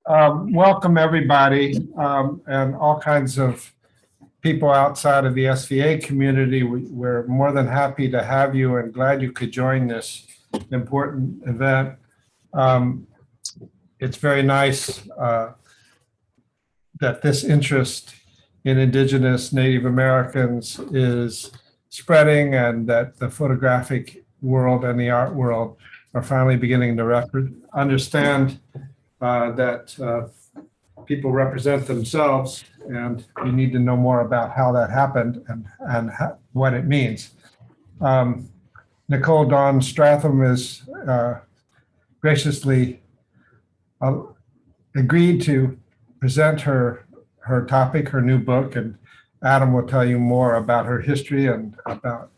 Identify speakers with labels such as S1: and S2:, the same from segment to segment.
S1: Welcome everybody, and all kinds of people outside of the SVA community. We're more than happy to have you and glad you could join this important event. It's very nice that this interest in Indigenous Native Americans is spreading and that the photographic world and the art world are finally beginning to understand that people represent themselves, and you need to know more about how that happened and what it means. Nicole Dawn Strathman is graciously agreed to present her topic, her new book, and Adam will tell you more about her history and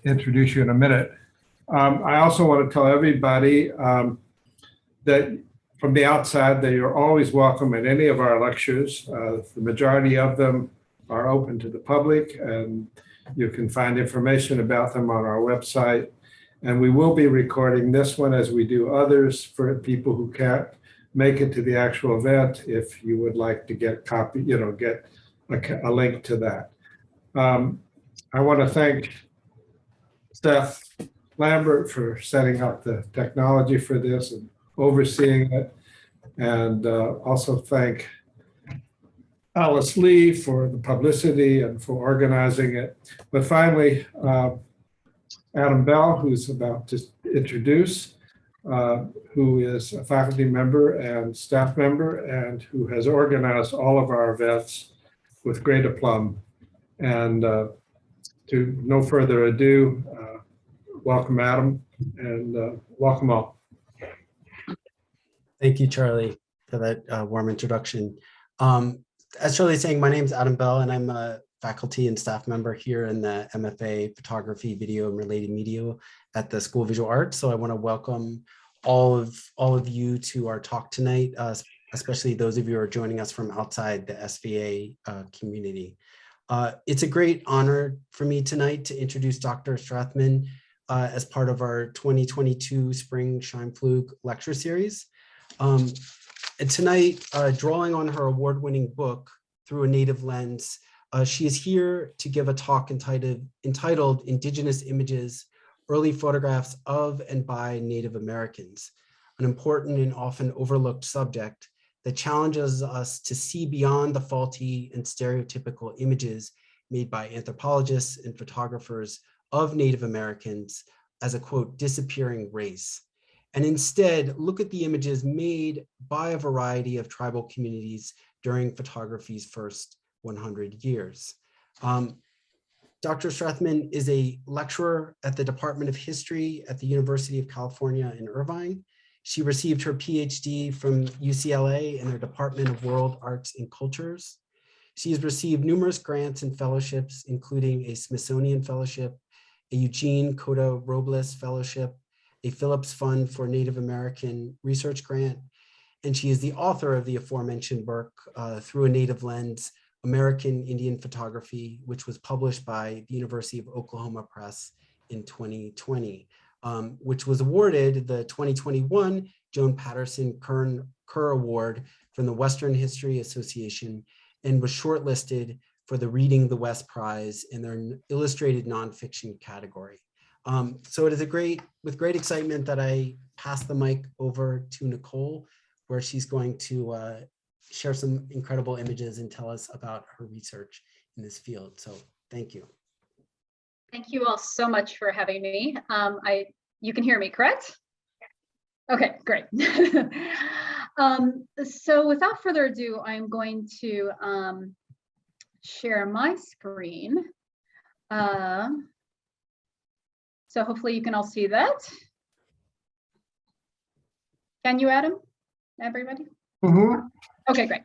S1: introduce you in a minute. I also want to tell everybody that from the outside, that you're always welcome at any of our lectures. The majority of them are open to the public, and you can find information about them on our website. And we will be recording this one as we do others for people who can't make it to the actual event. If you would like to get get a link to that. I want to thank Steph Lambert for setting up the technology for this and overseeing it, and also thank Alice Lee for the publicity and for organizing it. But finally, Adam Bell, who's about to introduce, who is a faculty member and staff member and who has organized all of our events with great aplomb. And to no further ado, welcome Adam, and welcome all.
S2: Thank you, Charlie, for that warm introduction. As Charlie is saying, my name is Adam Bell, and I'm a faculty and staff member here in the MFA Photography, Video, and Related Media at the School of Visual Arts. So I want to welcome all of you to our talk tonight, especially those of you who are joining us from outside the SVA community. It's a great honor for me tonight to introduce Dr. Strathman as part of our 2022 Spring Scheinpflug lecture series. And tonight, drawing on her award-winning book, Through a Native Lens, she is here to give a talk entitled Indigenous Images, Early Photographs of and by Native Americans, an important and often overlooked subject that challenges us to see beyond the faulty and stereotypical images made by anthropologists and photographers of Native Americans as a, quote, disappearing race, and instead look at the images made by a variety of tribal communities during photography's first 100 years. Dr. Strathman is a lecturer at the Department of History at the University of California in Irvine. She received her PhD from UCLA in their Department of World Arts and Cultures. She has received numerous grants and fellowships, including a Smithsonian Fellowship, a Eugene Cota Robles Fellowship, a Phillips Fund for Native American Research Grant, and she is the author of the aforementioned work, Through a Native Lens, American Indian Photography, which was published by the University of Oklahoma Press in 2020, which was awarded the 2021 Joan Patterson Kerr Award from the Western History Association and was shortlisted for the Reading the West Prize in their illustrated nonfiction category. So it is with great excitement that I pass the mic over to Nicole, where she's going to share some incredible images and tell us about her research in this field. So thank you.
S3: Thank you all so much for having me. You can hear me, correct? Okay, great. So without further ado, I'm going to share my screen. So hopefully you can all see that. Can you, Adam? Everybody?
S1: Mm-hmm.
S3: Okay, great.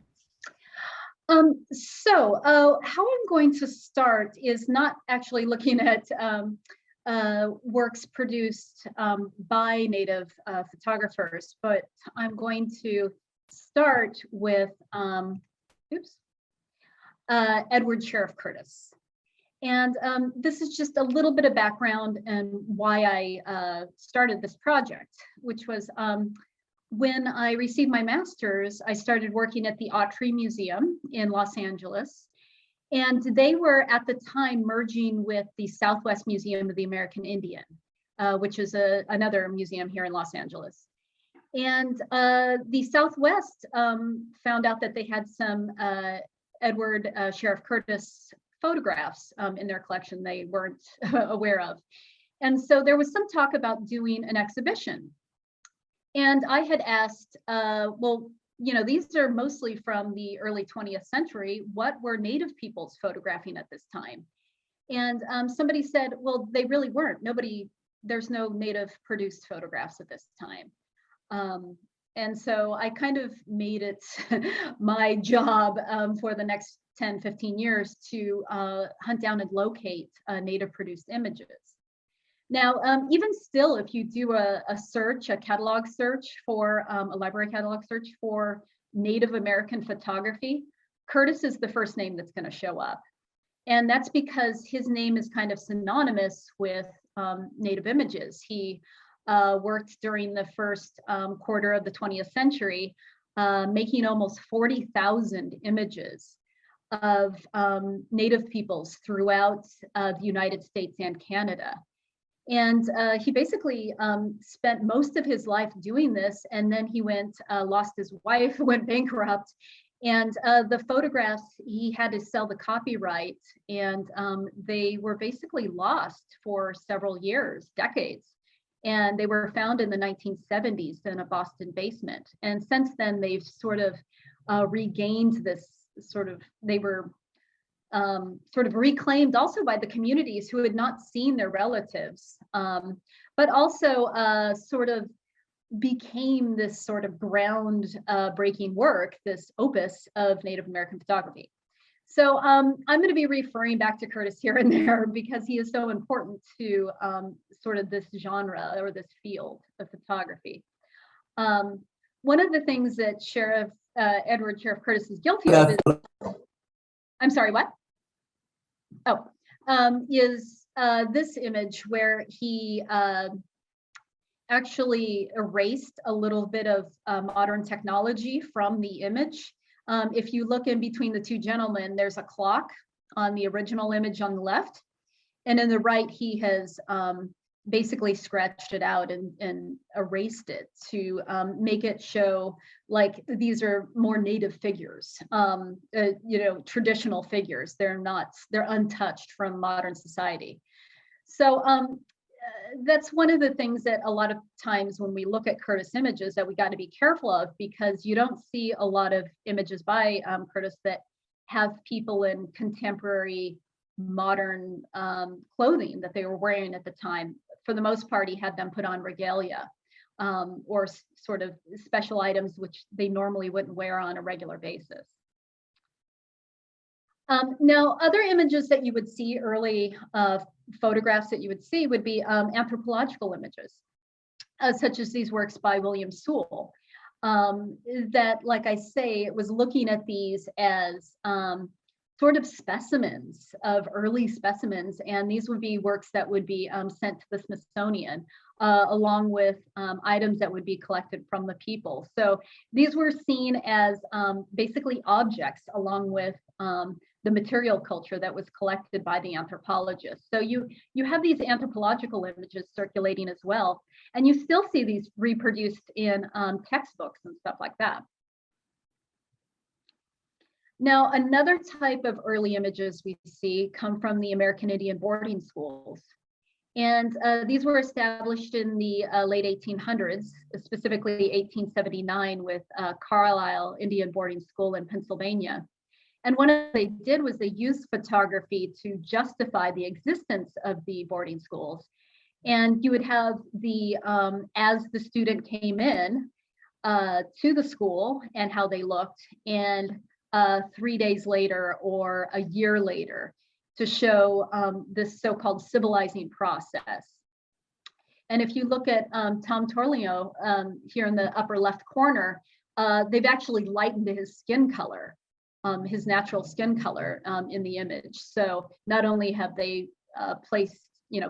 S3: So how I'm going to start is not actually looking at works produced by Native photographers, but I'm going to start with Edward Sheriff Curtis. And this is just a little bit of background and why I started this project, which was when I received my master's, I started working at the Autry Museum in Los Angeles. And they were at the time merging with the Southwest Museum of the American Indian, which is another museum here in Los Angeles. And the Southwest found out that they had some Edward Sheriff Curtis photographs in their collection they weren't aware of. And so there was some talk about doing an exhibition. And I had asked, well, you know, these are mostly from the early 20th century. What were Native peoples photographing at this time? And somebody said, well, they really weren't. There's no Native produced photographs at this time. And so I kind of made it my job for the next 10, 15 years to hunt down and locate Native produced images. Now, even still, if you do a search, a catalog search for a library catalog search for Native American photography, Curtis is the first name that's going to show up. And that's because his name is kind of synonymous with Native images. He worked during the first quarter of the 20th century, making almost 40,000 images of Native peoples throughout the United States and Canada. And he basically spent most of his life doing this, and then he lost his wife, went bankrupt, and the photographs, he had to sell the copyright, and they were basically lost for several years, decades. And they were found in the 1970s in a Boston basement. And since then, they've sort of regained this they were sort of reclaimed also by the communities who had not seen their relatives, but also sort of became this sort of ground-breaking work, this opus of Native American photography. So I'm going to be referring back to Curtis here and there because he is so important to sort of this genre or this field of photography. One of the things that Edward Sheriff Curtis is guilty of is, I'm sorry, what? Oh, is this image where he actually erased a little bit of modern technology from the image. If you look in between the two gentlemen, there's a clock on the original image on the left, and in the right, he has basically scratched it out and erased it to make it show like these are more Native figures, you know, traditional figures. They're untouched from modern society. So that's one of the things that a lot of times when we look at Curtis images that we got to be careful of, because you don't see a lot of images by Curtis that have people in contemporary modern clothing that they were wearing at the time. For the most part, he had them put on regalia or sort of special items which they normally wouldn't wear on a regular basis. Now, other images that you would see, early photographs that you would see would be anthropological images, such as these works by William Sewell. That, like I say, it was looking at these as sort of specimens of early specimens, and these would be works that would be sent to the Smithsonian, along with items that would be collected from the people. So these were seen as basically objects along with the material culture that was collected by the anthropologists. So you have these anthropological images circulating as well, and you still see these reproduced in textbooks and stuff like that. Now, another type of early images we see come from the American Indian boarding schools. And these were established in the late 1800s, specifically 1879 with Carlisle Indian Boarding School in Pennsylvania. And one of what they did was they used photography to justify the existence of the boarding schools. And you would have as the student came in to the school and how they looked, and 3 days later or a year later to show this so-called civilizing process. And if you look at Tom Torlio here in the upper left corner, they've actually lightened his skin color, his natural skin color in the image. So not only have they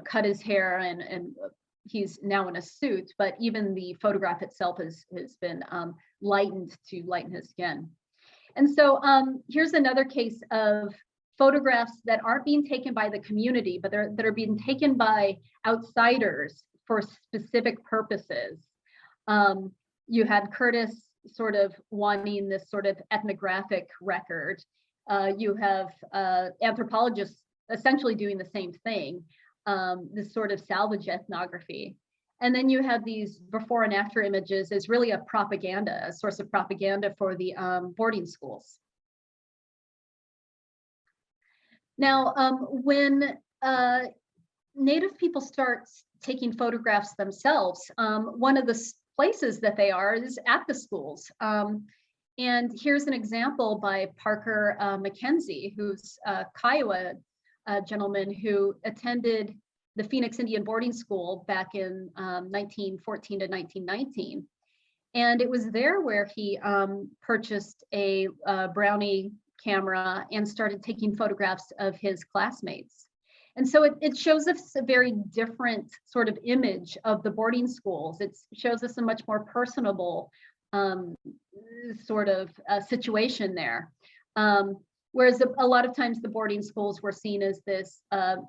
S3: cut his hair and he's now in a suit, but even the photograph itself has been lightened to lighten his skin. And so here's another case of photographs that aren't being taken by the community, but that are being taken by outsiders for specific purposes. You had Curtis sort of wanting this sort of ethnographic record. You have anthropologists essentially doing the same thing, this sort of salvage ethnography. And then you have these before and after images as really a source of propaganda for the boarding schools. Now, when Native people start taking photographs themselves, one of the places that they are is at the schools. And here's an example by Parker Mackenzie, who's a Kiowa gentleman who attended the Phoenix Indian Boarding School back in 1914 to 1919. And it was there where he purchased a Brownie camera and started taking photographs of his classmates. And so it shows us a very different sort of image of the boarding schools. It shows us a much more personable sort of situation there. Whereas a lot of times the boarding schools were seen as this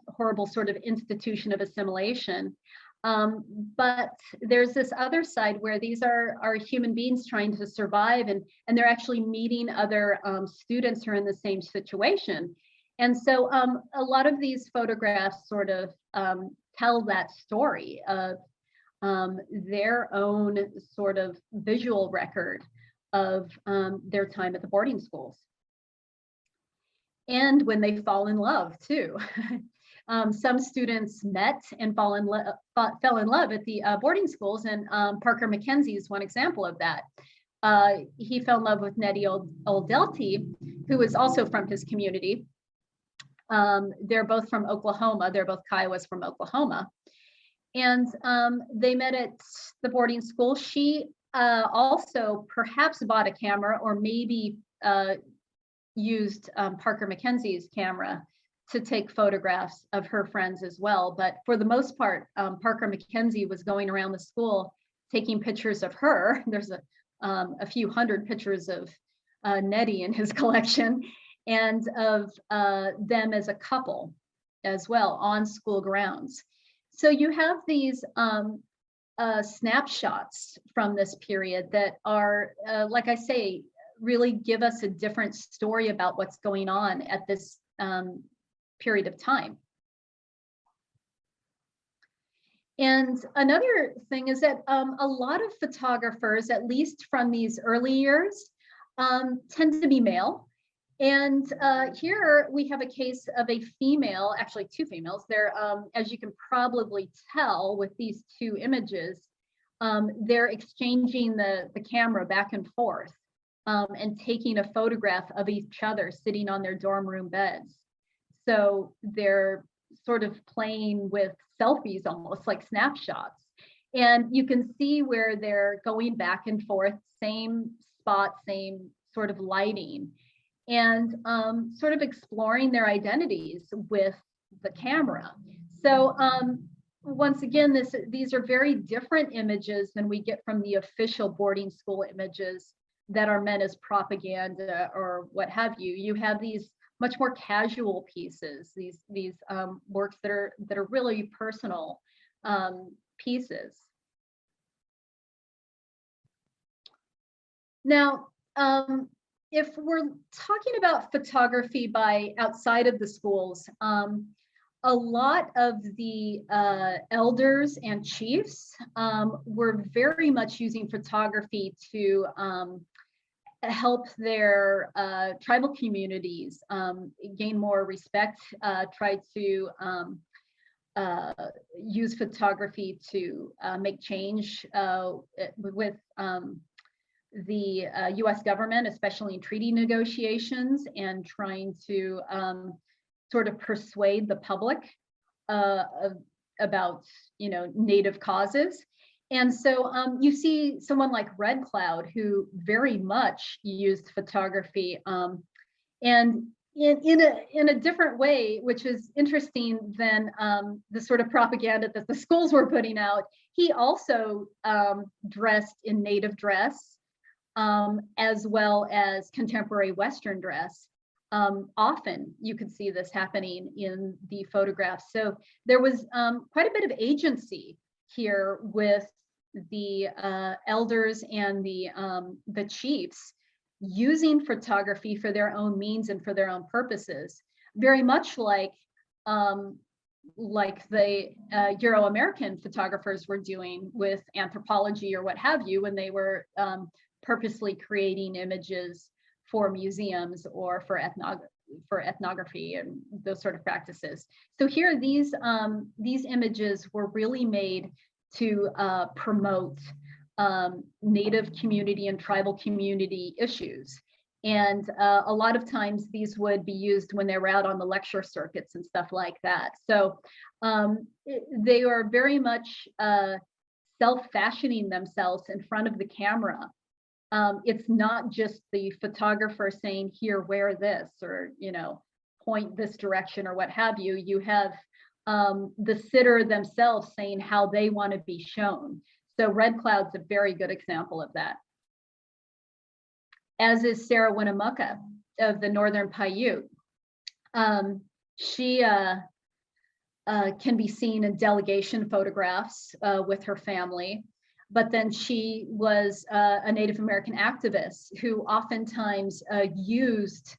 S3: horrible sort of institution of assimilation. But there's this other side where these are human beings trying to survive, and they're actually meeting other students who are in the same situation. And so a lot of these photographs sort of tell that story of their own sort of visual record of their time at the boarding schools. And when they fall in love too. Some students met and fell in love at the boarding schools, and Parker Mackenzie is one example of that. He fell in love with Nettie Oldelty, who was also from his community. They're both from Oklahoma. They're both Kiowas from Oklahoma. And they met at the boarding school. She also perhaps bought a camera, or maybe used Parker Mackenzie's camera to take photographs of her friends as well. But for the most part, Parker Mackenzie was going around the school taking pictures of her. There's a few hundred pictures of Nettie in his collection, and of them as a couple as well on school grounds. So you have these snapshots from this period that are, like I say, really give us a different story about what's going on at this period of time. And another thing is that a lot of photographers, at least from these early years, tend to be male. And here we have a case of a female, actually two females. They're, as you can probably tell with these two images, they're exchanging the camera back and forth and taking a photograph of each other sitting on their dorm room beds. So they're sort of playing with selfies, almost like snapshots. And you can see where they're going back and forth, same spot, same sort of lighting, and sort of exploring their identities with the camera. So once again, these are very different images than we get from the official boarding school images that are meant as propaganda or what have you. You have these much more casual pieces, these works that are really personal pieces. Now, if we're talking about photography by outside of the schools, a lot of the elders and chiefs were very much using photography to help their tribal communities gain more respect, try to use photography to make change with the US government, especially in treaty negotiations, and trying to sort of persuade the public about, Native causes. And so you see someone like Red Cloud, who very much used photography. And in a different way, which is interesting than the sort of propaganda that the schools were putting out. He also dressed in native dress, as well as contemporary Western dress. Often you could see this happening in the photographs. So there was quite a bit of agency here with the elders and the chiefs using photography for their own means and for their own purposes, very much like the Euro-American photographers were doing with anthropology or what have you, when they were purposely creating images for museums or for ethnography and those sort of practices. So here, these images were really made to promote Native community and tribal community issues. And a lot of times these would be used when they were out on the lecture circuits and stuff like that. So they are very much self-fashioning themselves in front of the camera. It's not just the photographer saying, here, wear this, or, you know, point this direction or what have you. You have the sitter themselves saying how they want to be shown. So Red Cloud's a very good example of that. As is Sarah Winnemucca of the Northern Paiute. She can be seen in delegation photographs with her family, but then she was a Native American activist who oftentimes used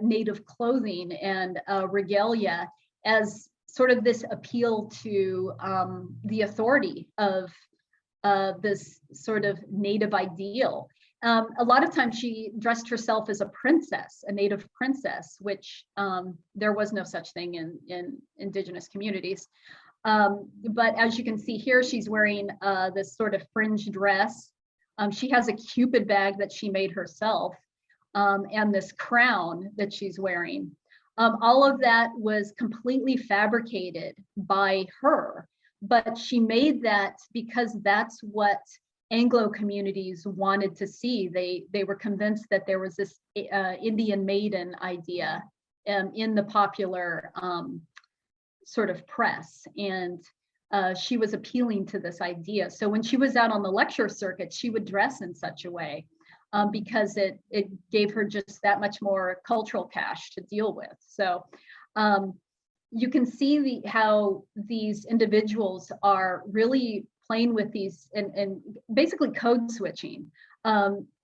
S3: Native clothing and regalia as sort of this appeal to the authority of this sort of Native ideal. A lot of times she dressed herself as a princess, a Native princess, which there was no such thing in Indigenous communities. But as you can see here, she's wearing this sort of fringe dress. She has a Cupid bag that she made herself, and this crown that she's wearing. All of that was completely fabricated by her, but she made that because that's what Anglo communities wanted to see. They were convinced that there was this Indian maiden idea in the popular sort of press, and she was appealing to this idea. So when she was out on the lecture circuit, she would dress in such a way because it gave her just that much more cultural cash to deal with. So you can see how these individuals are really playing with these and basically code switching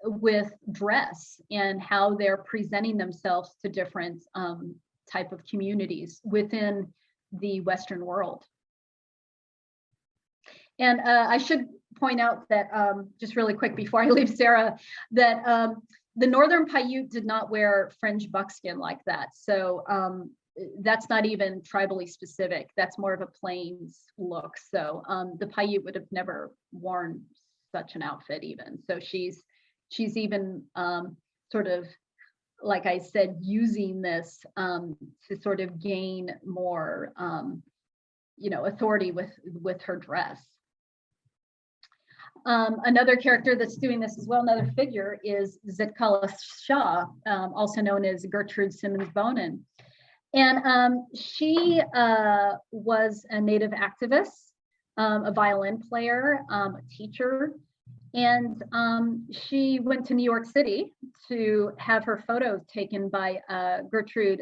S3: with dress and how they're presenting themselves to different type of communities within the Western world. And I should point out that, just really quick before I leave Sarah, that the Northern Paiute did not wear fringe buckskin like that. So that's not even tribally specific. That's more of a plains look. So the Paiute would have never worn such an outfit even. So she's even sort of, like I said, using this to sort of gain more, authority with her dress. Another character that's doing this as well, another figure, is Zitkalas Shah, also known as Gertrude Simmons Bonin. And she was a Native activist, a violin player, a teacher, and she went to New York City to have her photo taken by Gertrude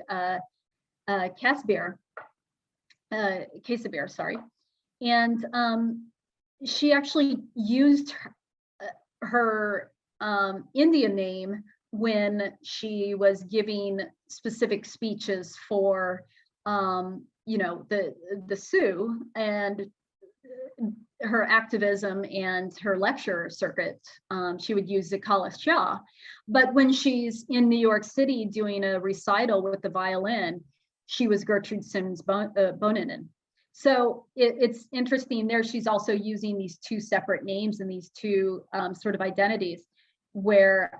S3: Casebier, sorry. And she actually used her Indian name when she was giving specific speeches for, the Sioux, and her activism and her lecture circuit. She would use Zitkalas Shah. But when she's in New York City doing a recital with the violin, she was Gertrude Simmons Bonin. So it's interesting there. She's also using these two separate names and these two sort of identities, where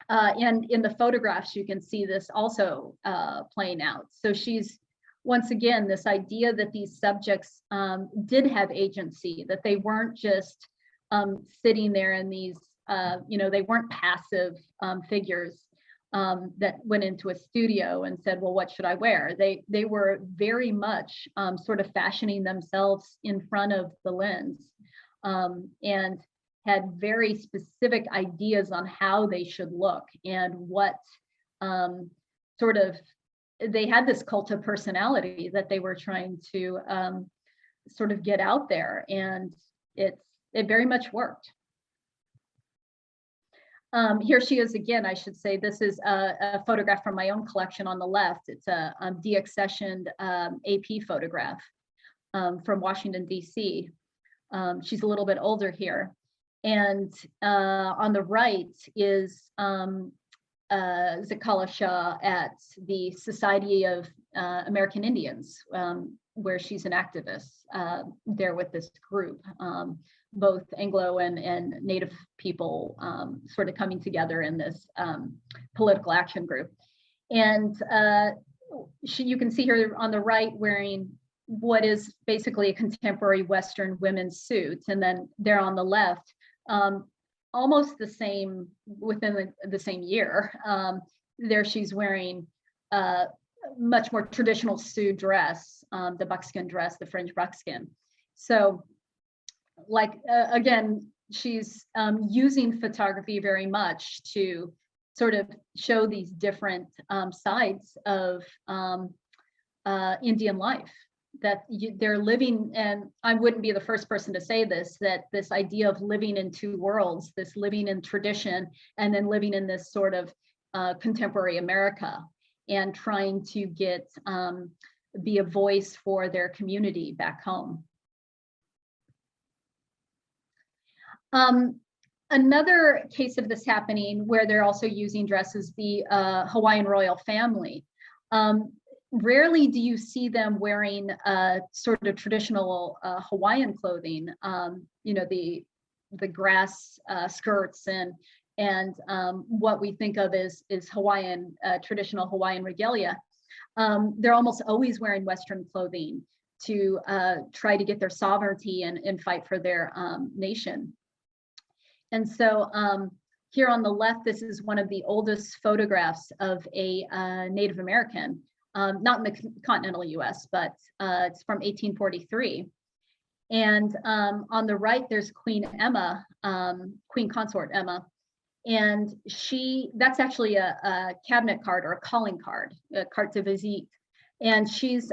S3: and in the photographs you can see this also playing out. So she's, once again, this idea that these subjects did have agency, that they weren't just sitting there in these, they weren't passive figures. that went into a studio and said, well, what should I wear? They were very much sort of fashioning themselves in front of the lens, and had very specific ideas on how they should look and what sort of, they had this cult of personality that they were trying to sort of get out there, and it very much worked. Here she is again, I should say. This is a photograph from my own collection on the left. It's a deaccessioned AP photograph from Washington, D.C. She's a little bit older here. And on the right is Zakala Shah at the Society of American Indians, where she's an activist there with this group, both Anglo and Native people sort of coming together in this political action group. And you can see her on the right wearing what is basically a contemporary Western women's suit. And then there on the left, almost the same, within the same year, there she's wearing much more traditional Sioux dress, the buckskin dress, the fringe buckskin. So like, again, she's using photography very much to sort of show these different sides of Indian life that they're living. And I wouldn't be the first person to say this, that this idea of living in two worlds, this living in tradition and then living in this sort of contemporary America, and trying to get be a voice for their community back home. Another case of this happening where they're also using dresses, the Hawaiian royal family. Rarely do you see them wearing sort of traditional Hawaiian clothing, you know, the grass skirts and what we think of as Hawaiian, traditional Hawaiian regalia. They're almost always wearing Western clothing to try to get their sovereignty and fight for their nation. And so here on the left, this is one of the oldest photographs of a Native American, not in the continental US, but it's from 1843. And on the right, there's Queen Emma, Queen Consort Emma. And that's actually a cabinet card or a calling card, a carte de visite. And she's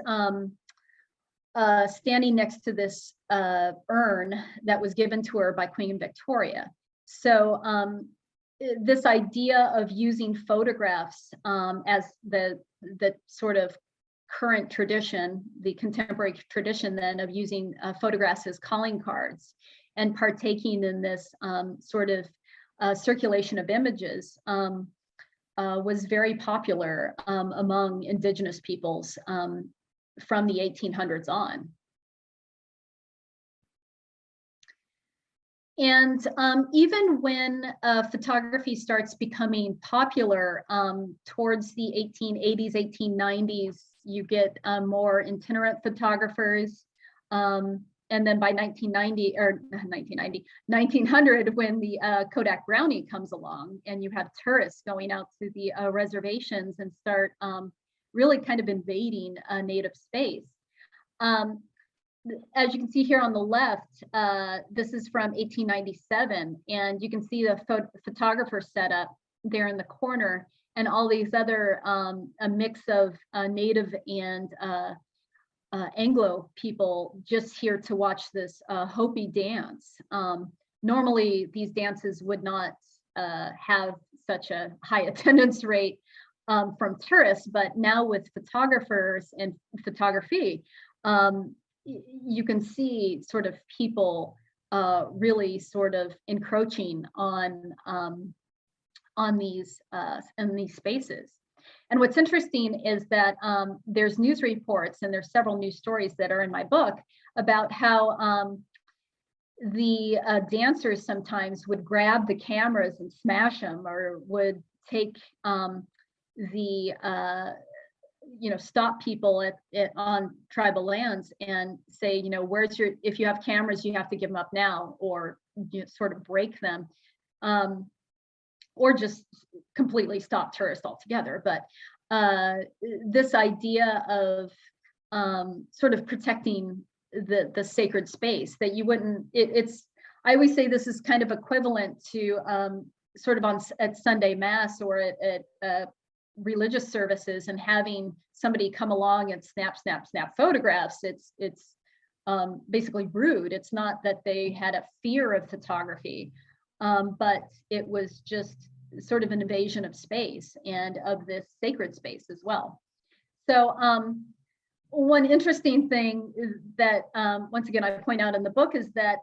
S3: standing next to this urn that was given to her by Queen Victoria. So this idea of using photographs as the sort of current tradition, the contemporary tradition then of using photographs as calling cards and partaking in this sort of circulation of images was very popular among Indigenous peoples from the 1800s on. And even when photography starts becoming popular towards the 1880s, 1890s, you get more itinerant photographers. And then by 1900, when the Kodak Brownie comes along and you have tourists going out to the reservations and start really kind of invading a native space. As you can see here on the left, this is from 1897, and you can see the photographer setup there in the corner, and all these other, a mix of Native and Anglo people just here to watch this Hopi dance. Normally, these dances would not have such a high attendance rate from tourists, but now with photographers and photography, you can see sort of people really sort of encroaching on these in these spaces. And what's interesting is that there's news reports, and there's several news stories that are in my book about how the dancers sometimes would grab the cameras and smash them, or would take stop people on tribal lands and say, you know, where's your, if you have cameras, you have to give them up now, or sort of break them. or just completely stop tourists altogether. But this idea of sort of protecting the sacred space, that you wouldn't, I always say this is kind of equivalent to sort of at Sunday Mass or at religious services, and having somebody come along and snap photographs. It's basically rude. It's not that they had a fear of photography, but it was just sort of an invasion of space and of this sacred space as well. So one interesting thing is that, once again, I point out in the book, is that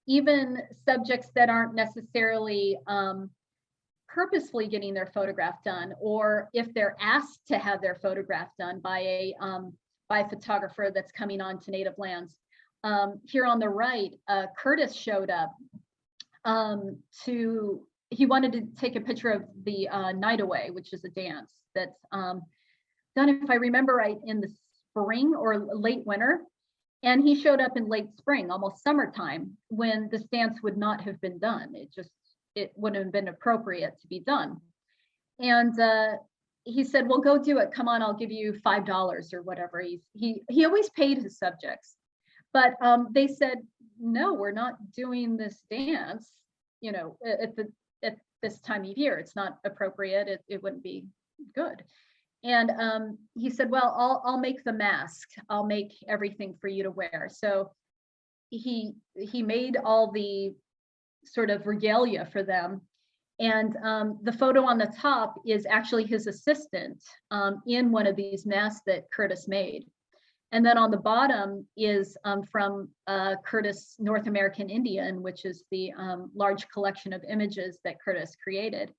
S3: even subjects that aren't necessarily purposefully getting their photograph done, or if they're asked to have their photograph done by a photographer that's coming on to native lands. Here on the right, Curtis showed up he wanted to take a picture of the Night Away, which is a dance that's done, if I remember right, in the spring or late winter. And he showed up in late spring, almost summertime, when this dance would not have been done. It wouldn't have been appropriate to be done. And he said, well, go do it. Come on, I'll give you $5 or whatever. He always paid his subjects. But they said, no, we're not doing this dance, at this time of year. It's not appropriate. It wouldn't be good. And he said, well, I'll make the mask. I'll make everything for you to wear. So he made all the sort of regalia for them. And the photo on the top is actually his assistant in one of these masks that Curtis made. And then on the bottom is from Curtis North American Indian, which is the large collection of images that Curtis created.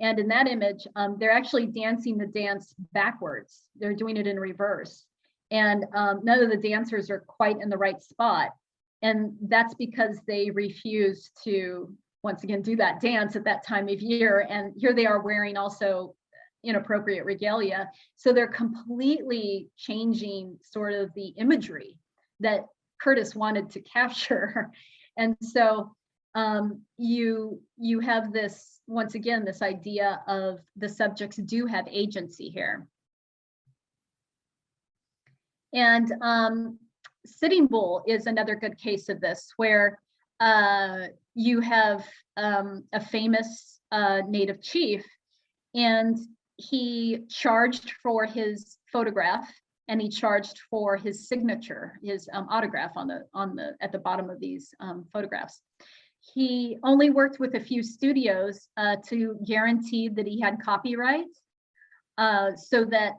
S3: And in that image, they're actually dancing the dance backwards. They're doing it in reverse. And none of the dancers are quite in the right spot. And that's because they refuse to, once again, do that dance at that time of year. And here they are wearing also inappropriate regalia. So they're completely changing sort of the imagery that Curtis wanted to capture. And so you have this, once again, this idea of the subjects do have agency here. And Sitting Bull is another good case of this, where you have a famous native chief, and he charged for his photograph, and he charged for his signature, his autograph at the bottom of these photographs. He only worked with a few studios to guarantee that he had copyright, so that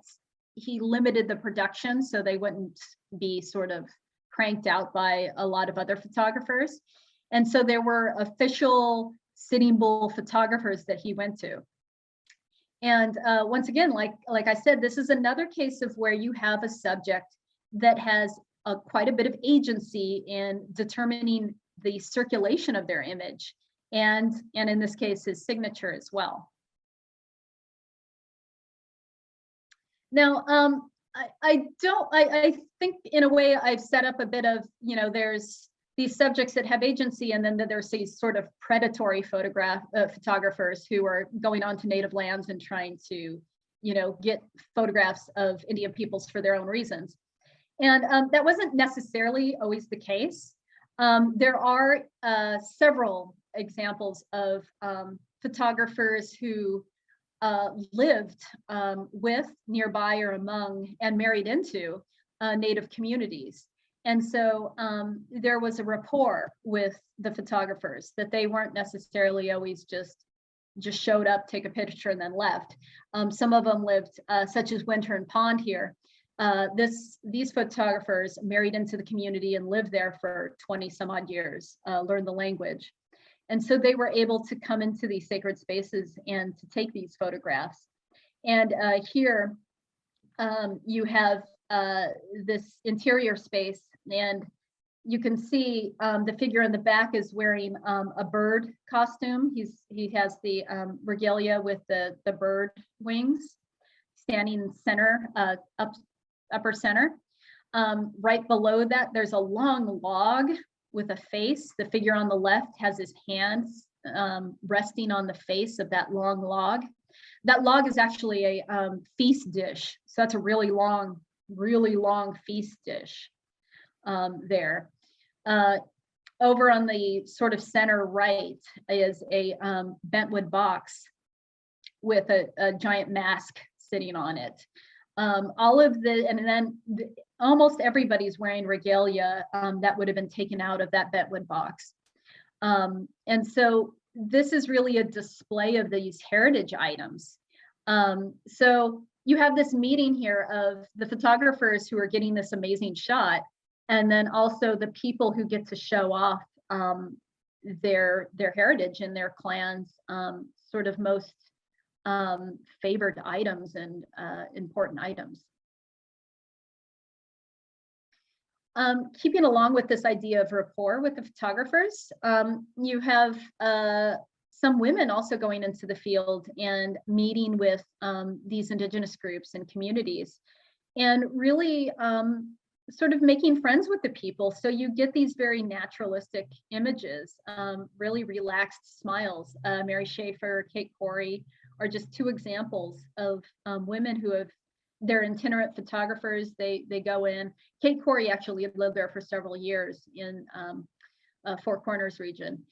S3: he limited the production so they wouldn't be sort of cranked out by a lot of other photographers. And so there were official Sitting Bull photographers that he went to. And once again, like I said, this is another case of where you have a subject that has quite a bit of agency in determining the circulation of their image, and in this case, his signature as well. Now, I think in a way I've set up a bit of, there's these subjects that have agency, and then there's these sort of predatory photographers who are going on to native lands and trying to, get photographs of Indian peoples for their own reasons. And that wasn't necessarily always the case. There are several examples of photographers who lived with, nearby, or among, and married into native communities. And so there was a rapport with the photographers, that they weren't necessarily always just showed up, take a picture, and then left. Some of them lived, such as Winter and Pond here. These photographers married into the community and lived there for 20 some odd years, learned the language. And so they were able to come into these sacred spaces and to take these photographs. And here you have this interior space, and you can see the figure in the back is wearing a bird costume. He has the regalia with the bird wings, standing in center, upper center. Right below that, there's a long log with a face. The figure on the left has his hands resting on the face of that long log. That log is actually a feast dish. So that's a really long feast dish there. Over on the sort of center right is a bentwood box with a giant mask sitting on it. All of the, and then almost everybody's wearing regalia that would have been taken out of that bentwood box. And so this is really a display of these heritage items. So you have this meeting here of the photographers who are getting this amazing shot, and then also the people who get to show off their heritage and their clan's sort of most favored items and important items. Keeping along with this idea of rapport with the photographers, you have some women also going into the field and meeting with these Indigenous groups and communities, and really sort of making friends with the people. So you get these very naturalistic images, really relaxed smiles. Mary Schaefer, Kate Corey are just two examples of women who have, they're itinerant photographers. They go in. Kate Corey actually had lived there for several years in Four Corners region.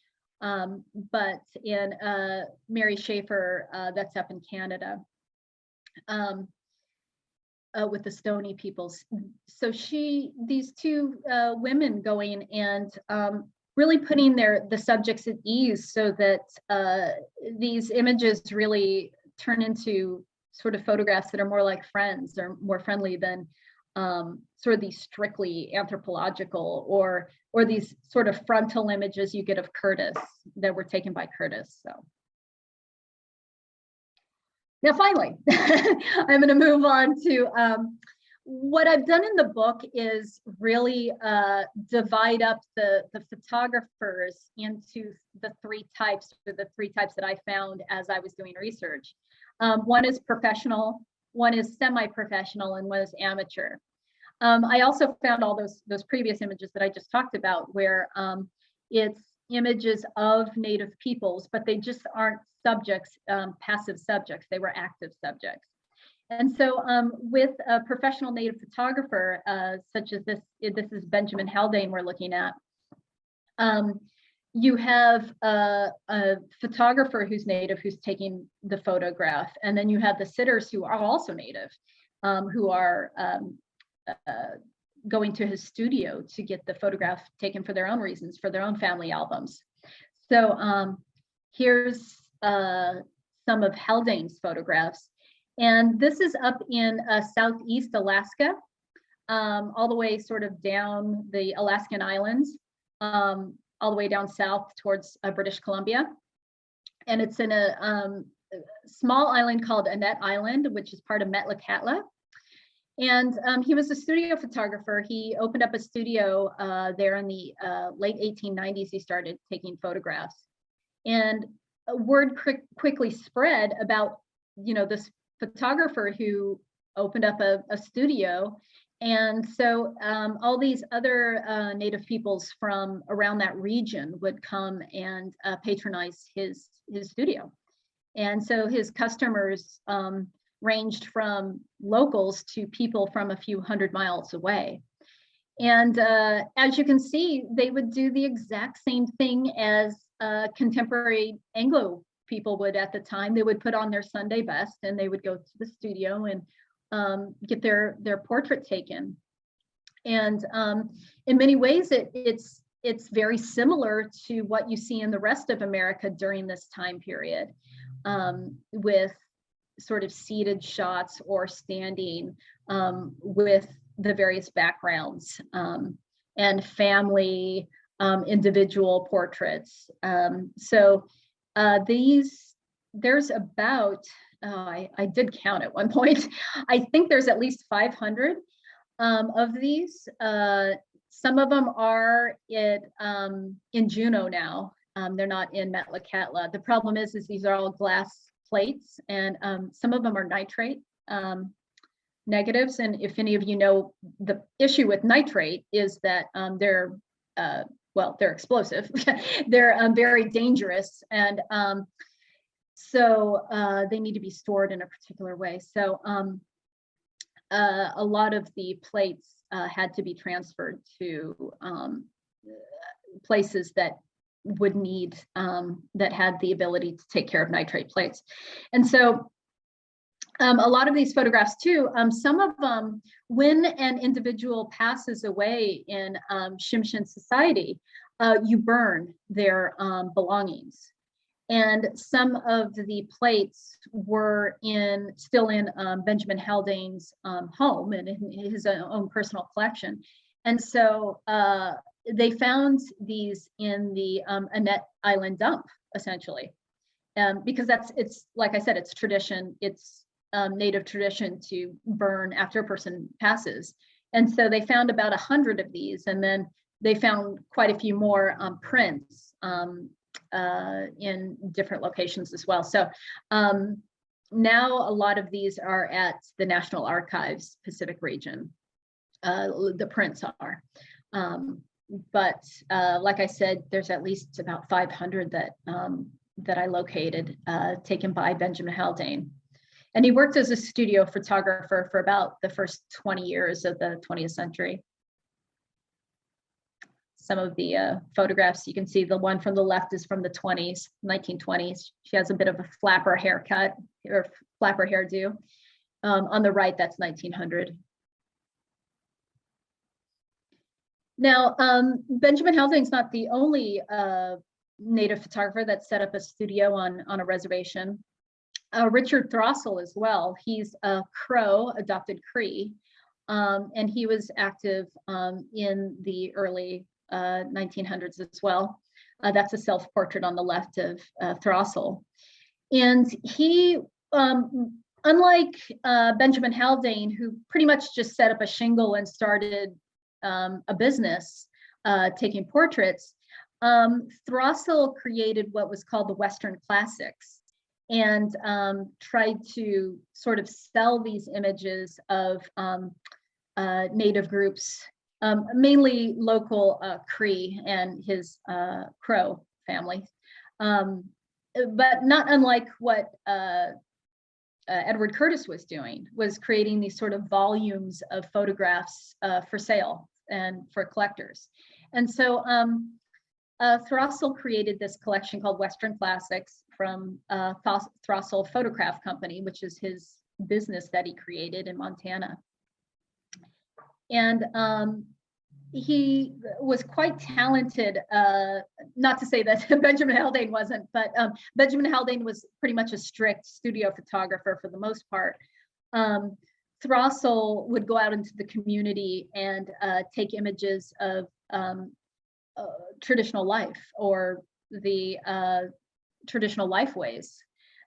S3: But in Mary Schaefer, that's up in Canada. With the Stoney peoples. So these two women going and really putting the subjects at ease so that these images really turn into sort of photographs that are more like friends or more friendly than sort of these strictly anthropological or these sort of frontal images you get of Curtis that were taken by Curtis. So. Now, finally, I'm going to move on to what I've done in the book is really divide up the photographers into the three types that I found as I was doing research. One is professional, one is semi-professional, and one is amateur. I also found all those previous images that I just talked about where it's images of Native peoples, but they just aren't subjects, passive subjects, they were active subjects. And so with a professional Native photographer, such as this is Benjamin Haldane we're looking at, you have a photographer who's Native who's taking the photograph, and then you have the sitters who are also Native, who are going to his studio to get the photograph taken for their own reasons, for their own family albums. So here's some of Haldane's photographs. And this is up in Southeast Alaska, all the way sort of down the Alaskan islands, all the way down south towards British Columbia. And it's in a small island called Annette Island, which is part of Metlakatla. And he was a studio photographer. He opened up a studio there in the late 1890s. He started taking photographs. And word quickly spread about, this photographer who opened up a studio. And so all these other Native peoples from around that region would come and patronize his studio. And so his customers ranged from locals to people from a few hundred miles away. And as you can see, they would do the exact same thing as contemporary Anglo people would at the time. They would put on their Sunday best and they would go to the studio and get their portrait taken. And in many ways, it's very similar to what you see in the rest of America during this time period, with sort of seated shots or standing with the various backgrounds and family, individual portraits. So there's about, I did count at one point, I think there's at least 500 of these. Some of them are in Juneau now. They're not in Metlakatla. The problem is these are all glass plates, and some of them are nitrate negatives. And if any of you know, the issue with nitrate is that they're well, they're explosive. They're very dangerous, and so they need to be stored in a particular way. So a lot of the plates had to be transferred to places that would need, that had the ability to take care of nitrate plates. And so a lot of these photographs too, some of them, when an individual passes away in Tsimshian society, you burn their belongings. And some of the plates were still in Benjamin Haldane's home and in his own personal collection. And so they found these in the Annette Island dump, essentially, because it's like I said, it's tradition. It's Native tradition to burn after a person passes. And so they found about 100 of these, and then they found quite a few more prints in different locations as well. So now a lot of these are at the National Archives Pacific region. The prints are. But like I said, there's at least about 500 that I located, taken by Benjamin Haldane. And he worked as a studio photographer for about the first 20 years of the 20th century. Some of the photographs, you can see the one from the left is from the 1920s. She has a bit of a flapper haircut or flapper hairdo. On the right, that's 1900. Now, Benjamin Haldane's not the only Native photographer that set up a studio on a reservation. Richard Thrassel as well. He's a Crow, adopted Cree, and he was active in the early 1900s as well. That's a self-portrait on the left of Thrassel. And he, unlike Benjamin Haldane, who pretty much just set up a shingle and started a business taking portraits, Thrassel created what was called the Western Classics, and tried to sort of sell these images of Native groups, mainly local Cree and his Crow family, but not unlike what Edward Curtis was doing, was creating these sort of volumes of photographs for sale and for collectors. And so Thrassel created this collection called Western Classics from Thrassel Photograph Company, which is his business that he created in Montana. And he was quite talented, not to say that Benjamin Haldane wasn't, but Benjamin Haldane was pretty much a strict studio photographer for the most part. Thrassel would go out into the community and take images of traditional life or the traditional lifeways.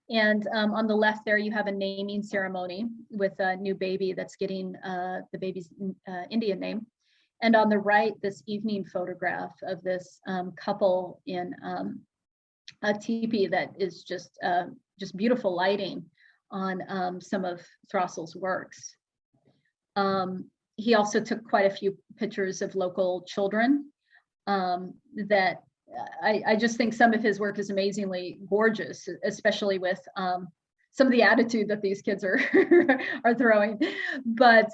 S3: And on the left there, you have a naming ceremony with a new baby that's getting the baby's Indian name. And on the right, this evening photograph of this couple in a teepee that is just beautiful lighting on some of Thrassel's works. He also took quite a few pictures of local children that I just think some of his work is amazingly gorgeous, especially with some of the attitude that these kids are are throwing. But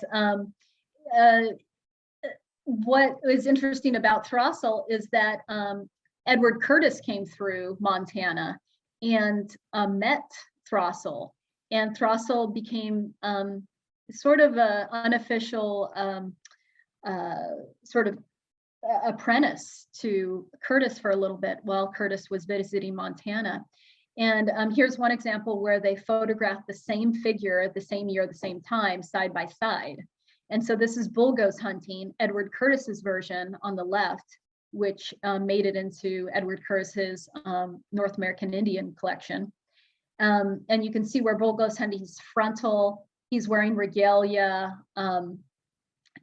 S3: what is interesting about Thrassel is that Edward Curtis came through Montana and met Thrassel, and Thrassel became sort of an unofficial sort of apprentice to Curtis for a little bit while Curtis was visiting Montana. And here's one example where they photographed the same figure the same year, the same time, side by side. And so this is bull ghost hunting, Edward Curtis's version on the left, which made it into Edward Curtis's North American Indian collection. And you can see where bull ghost hunting is frontal, he's wearing regalia,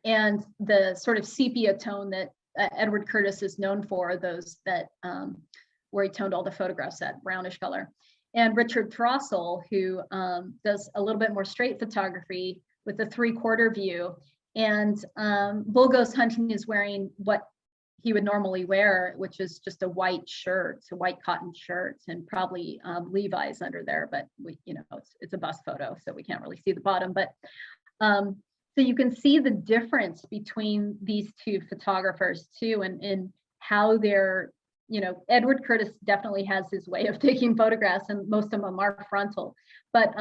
S3: and the sort of sepia tone that Edward Curtis is known for, those that where he toned all the photographs that brownish color. And Richard Thrassel, who does a little bit more straight photography with the 3/4 view. And bull ghost hunting is wearing what he would normally wear, which is just a white shirt, a white cotton shirt, and probably Levi's under there. But it's a bust photo, so we can't really see the bottom. But so you can see the difference between these two photographers too, and how they're, Edward Curtis definitely has his way of taking photographs, and most of them are frontal. But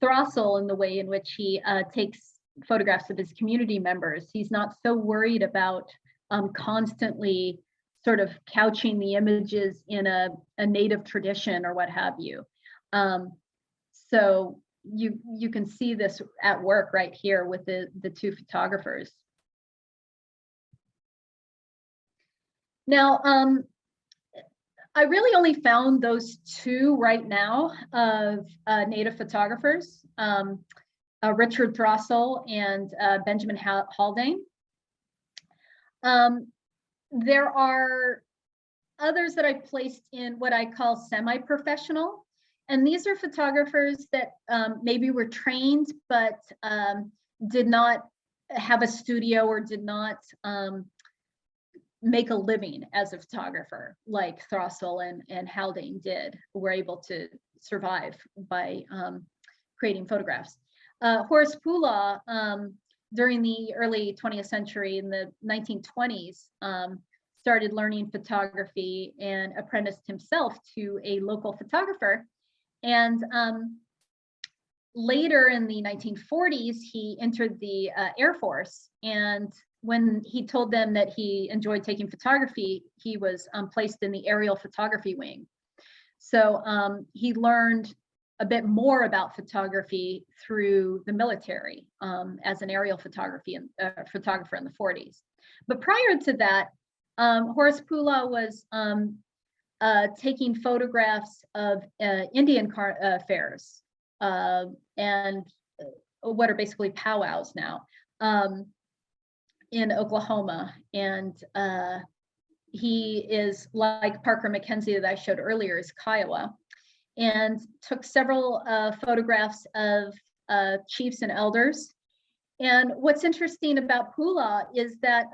S3: Thrassel, in the way in which he takes photographs of his community members, he's not so worried about constantly sort of couching the images in a native tradition or what have you. So you can see this at work right here with the two photographers. Now, I really only found those two right now of native photographers, Richard Thrassel and Benjamin Haldane. There are others that I placed in what I call semi-professional, and these are photographers that maybe were trained but did not have a studio or did not make a living as a photographer like Thrassel and Haldane did, were able to survive by creating photographs. Horace Pula, during the early 20th century, in the 1920s, started learning photography and apprenticed himself to a local photographer. And later in the 1940s, he entered the Air Force. And when he told them that he enjoyed taking photography, he was placed in the aerial photography wing. So he learned a bit more about photography through the military as an aerial photographer in the 40s. But prior to that, Horace Pula was taking photographs of Indian fairs and what are basically powwows now in Oklahoma. And he is, like Parker McKenzie that I showed earlier, is Kiowa, and took several photographs of chiefs and elders. And what's interesting about Pula is that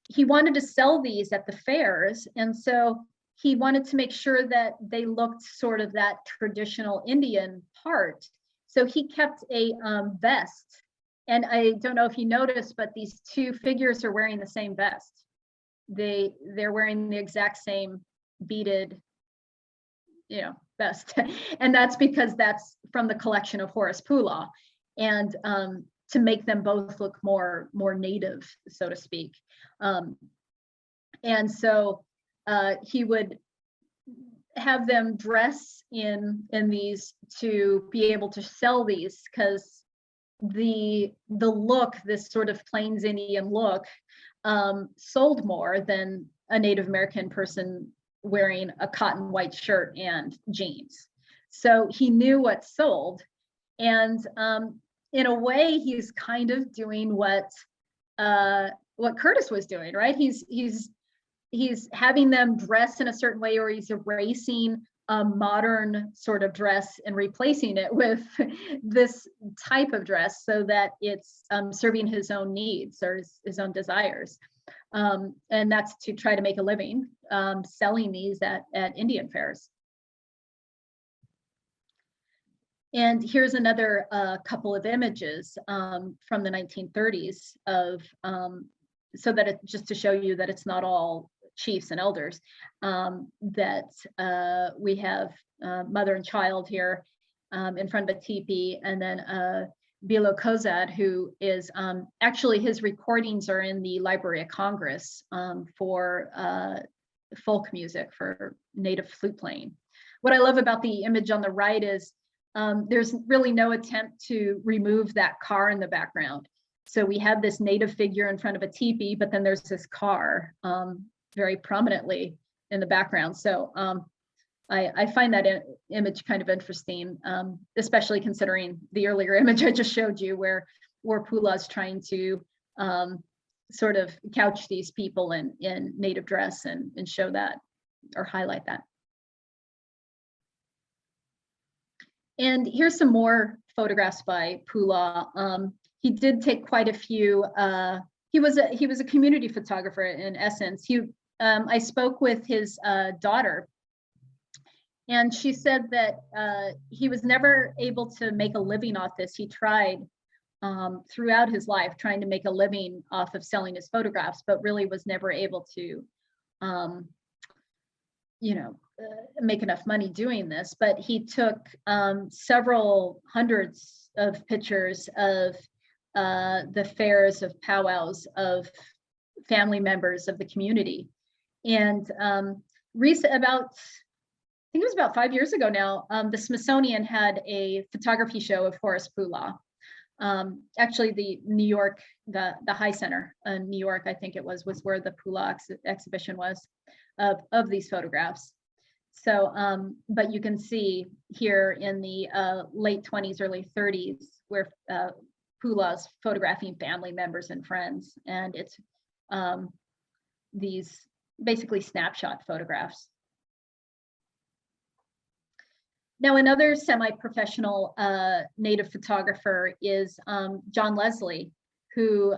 S3: he wanted to sell these at the fairs, and so he wanted to make sure that they looked sort of that traditional Indian part. So he kept a vest, and I don't know if you noticed, but these two figures are wearing the same vest. They're wearing the exact same beaded, vest, and that's because that's from the collection of Horace Pula, and to make them both look more native, so to speak. And so he would have them dress in these to be able to sell these, because the look, this sort of Plains Indian look, sold more than a Native American person wearing a cotton white shirt and jeans. So he knew what sold, and in a way, he's kind of doing what Curtis was doing, right? He's having them dress in a certain way, or he's erasing a modern sort of dress and replacing it with this type of dress so that it's serving his own needs or his own desires. And that's to try to make a living selling these at Indian fairs. And here's another couple of images from the 1930s of, so that just to show you that it's not all chiefs and elders, that we have mother and child here in front of a teepee, and then Bilo Kozad, who is actually, his recordings are in the Library of Congress for folk music, for native flute playing. What I love about the image on the right is there's really no attempt to remove that car in the background. So we have this native figure in front of a teepee, but then there's this car very prominently in the background. So I find that image kind of interesting, especially considering the earlier image I just showed you, where Pula's trying to sort of couch these people in native dress and show that, or highlight that. And here's some more photographs by Pula. He did take quite a few He was a community photographer in essence. I spoke with his daughter, and she said that he was never able to make a living off this. He tried throughout his life trying to make a living off of selling his photographs, but really was never able to, make enough money doing this. But he took several hundreds of pictures of the fairs, of powwows, of family members of the community. And I think it was about 5 years ago now, the Smithsonian had a photography show of Horace Pula. Actually, the New York, the High Center in New York, I think it was where the Pula exhibition was of these photographs. So, but you can see here in the late 20s, early 30s, where Pula's photographing family members and friends, and it's these basically snapshot photographs. Now, another semi-professional Native photographer is John Leslie, who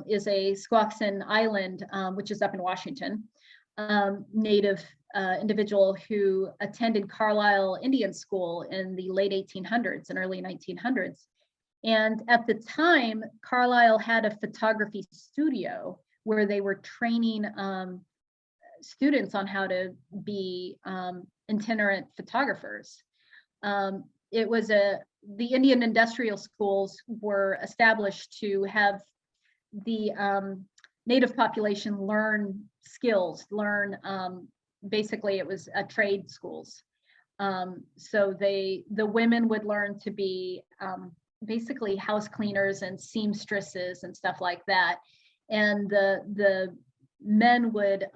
S3: is a Squaxin Island, which is up in Washington, Native individual who attended Carlisle Indian School in the late 1800s and early 1900s. And at the time, Carlisle had a photography studio where they were training students on how to be itinerant photographers. It was the Indian industrial schools were established to have the Native population learn skills, basically it was trade schools. So the women would learn to be basically house cleaners and seamstresses and stuff like that. And the men would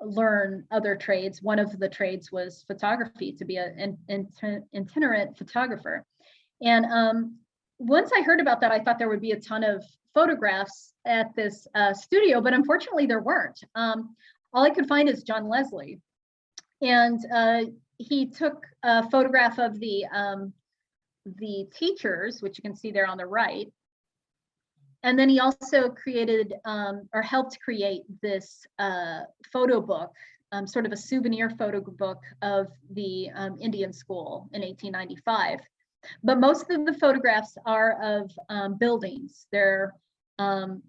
S3: learn other trades. One of the trades was photography, to be an itinerant photographer. And once I heard about that, I thought there would be a ton of photographs at this studio, but unfortunately there weren't. All I could find is John Leslie. And he took a photograph of the teachers, which you can see there on the right. And then he also created or helped create this photo book, sort of a souvenir photo book of the Indian school in 1895. But most of the photographs are of buildings. They're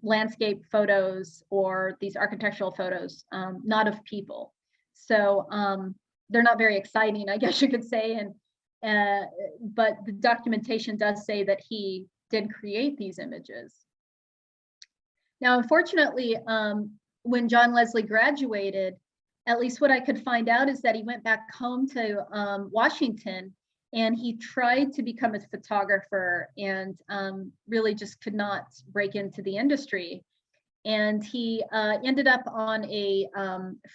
S3: landscape photos or these architectural photos, not of people. So they're not very exciting, I guess you could say. But the documentation does say that he did create these images. Now, unfortunately, when John Leslie graduated, at least what I could find out is that he went back home to Washington, and he tried to become a photographer and really just could not break into the industry. And he ended up on a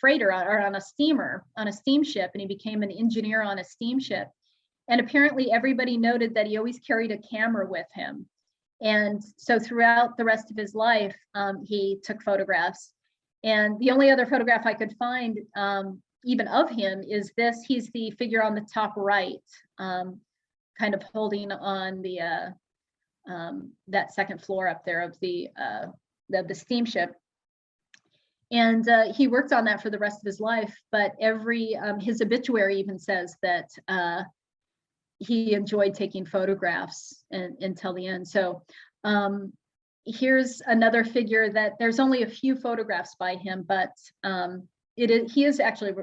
S3: freighter or on a steamer, on a steamship, and he became an engineer on a steamship. And apparently everybody noted that he always carried a camera with him. And so throughout the rest of his life, he took photographs. And the only other photograph I could find even of him is this. He's the figure on the top right, kind of holding on the that second floor up there of the steamship. And he worked on that for the rest of his life. But his obituary even says that he enjoyed taking photographs until the end. So here's another figure that there's only a few photographs by him, but he is actually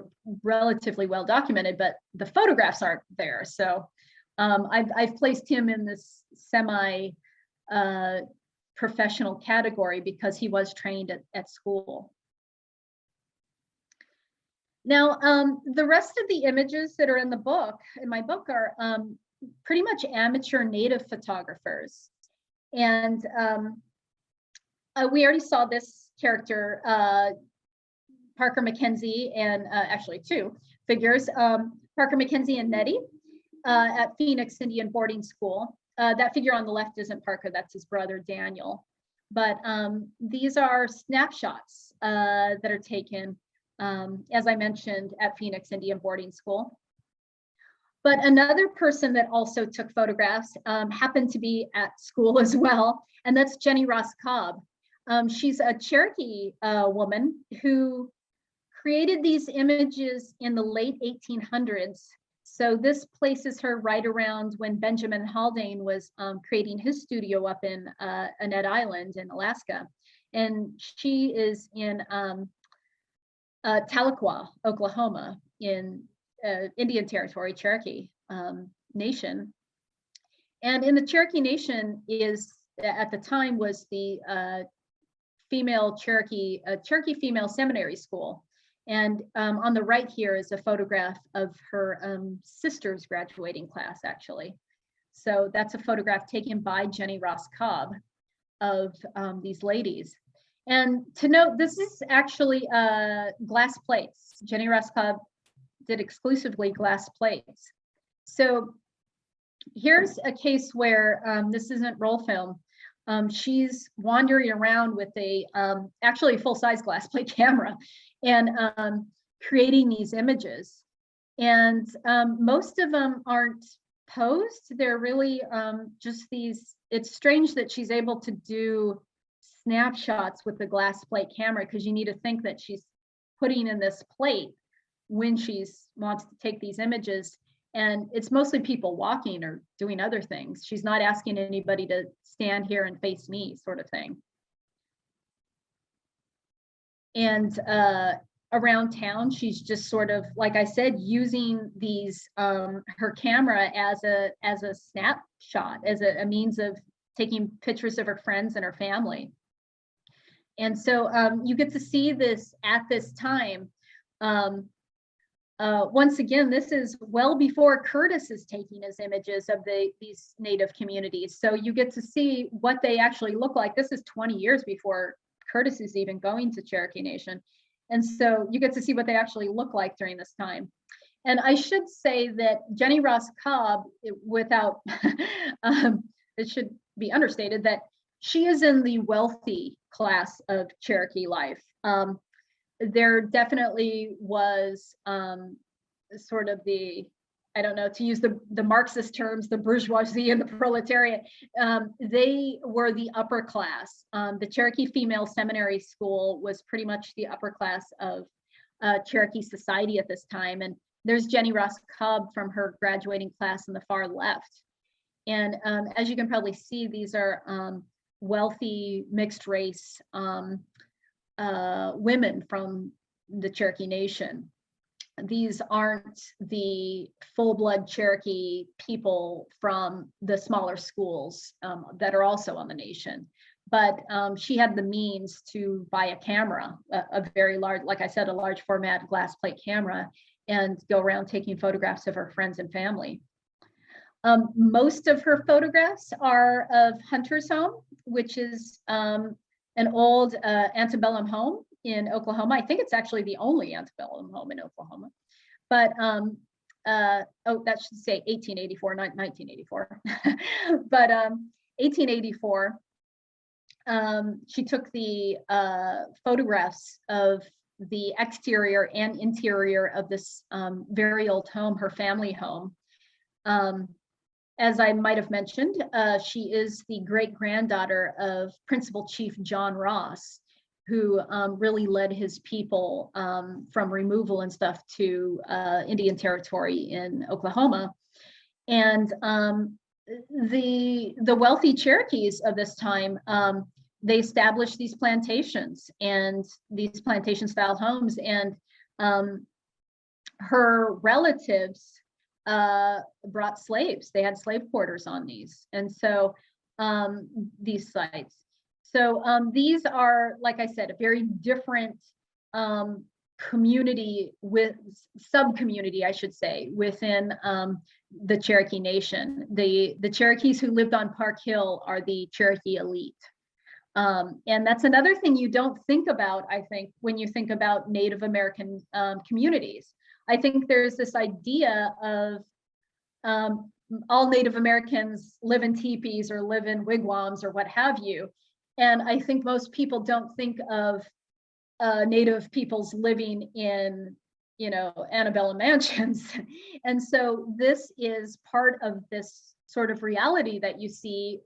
S3: relatively well documented, but the photographs aren't there. So I've placed him in this semi professional category because he was trained at school. Now, the rest of the images that are in my book are pretty much amateur Native photographers. And we already saw this character, Parker McKenzie, and actually two figures, Parker McKenzie and Nettie at Phoenix Indian Boarding School. That figure on the left isn't Parker, that's his brother, Daniel. But these are snapshots that are taken as I mentioned, at Phoenix Indian Boarding School. But another person that also took photographs happened to be at school as well, and that's Jenny Ross Cobb. She's a Cherokee woman who created these images in the late 1800s. So this places her right around when Benjamin Haldane was creating his studio up in Annette Island in Alaska. And she is in Tahlequah, Oklahoma, in Indian Territory, Cherokee Nation. And in the Cherokee Nation is, at the time, was the Cherokee female seminary school. And on the right here is a photograph of her sister's graduating class, actually. So that's a photograph taken by Jenny Ross Cobb of these ladies. And to note, this is actually glass plates. Jenny Ross Cobb did exclusively glass plates. So here's a case where this isn't roll film. She's wandering around with a actually full-size glass plate camera and creating these images. And most of them aren't posed. They're really just these, it's strange that she's able to do snapshots with the glass plate camera, because you need to think that she's putting in this plate when she's wants to take these images. And it's mostly people walking or doing other things. She's not asking anybody to stand here and face me, sort of thing. And around town, she's just sort of, like I said, using these her camera as a snapshot, as a means of taking pictures of her friends and her family. And so you get to see this at this time. Once again, this is well before Curtis is taking his images of these Native communities. So you get to see what they actually look like. This is 20 years before Curtis is even going to Cherokee Nation. And so you get to see what they actually look like during this time. And I should say that Jenny Ross Cobb, without, it should be understated, that she is in the wealthy class of Cherokee life. There definitely was sort of the, I don't know, to use the Marxist terms, the bourgeoisie and the proletariat, they were the upper class. The Cherokee Female Seminary School was pretty much the upper class of Cherokee society at this time. And there's Jenny Ross Cobb from her graduating class in the far left. And as you can probably see, these are wealthy mixed race women from the Cherokee Nation. These aren't the full-blood Cherokee people from the smaller schools that are also on the nation. But she had the means to buy a camera, a very large, like I said, a large format glass plate camera, and go around taking photographs of her friends and family. Most of her photographs are of Hunter's Home, which is an old antebellum home in Oklahoma. I think it's actually the only antebellum home in Oklahoma. But, oh, that should say 1884, not 1984. But 1884, she took the photographs of the exterior and interior of this very old home, her family home. As I might have mentioned, she is the great-granddaughter of Principal Chief John Ross, who really led his people from removal and stuff to Indian Territory in Oklahoma. And the wealthy Cherokees of this time, they established these plantations and these plantation-style homes. And her relatives brought slaves. They had slave quarters on these. And so these sites. So these are, like I said, a very different community with sub-community, I should say, within the Cherokee Nation. The Cherokees who lived on Park Hill are the Cherokee elite. And that's another thing you don't think about, I think, when you think about Native American communities. I think there's this idea of all Native Americans live in teepees or live in wigwams or what have you. And I think most people don't think of Native peoples living in, you know, antebellum mansions. And so this is part of this sort of reality that you see.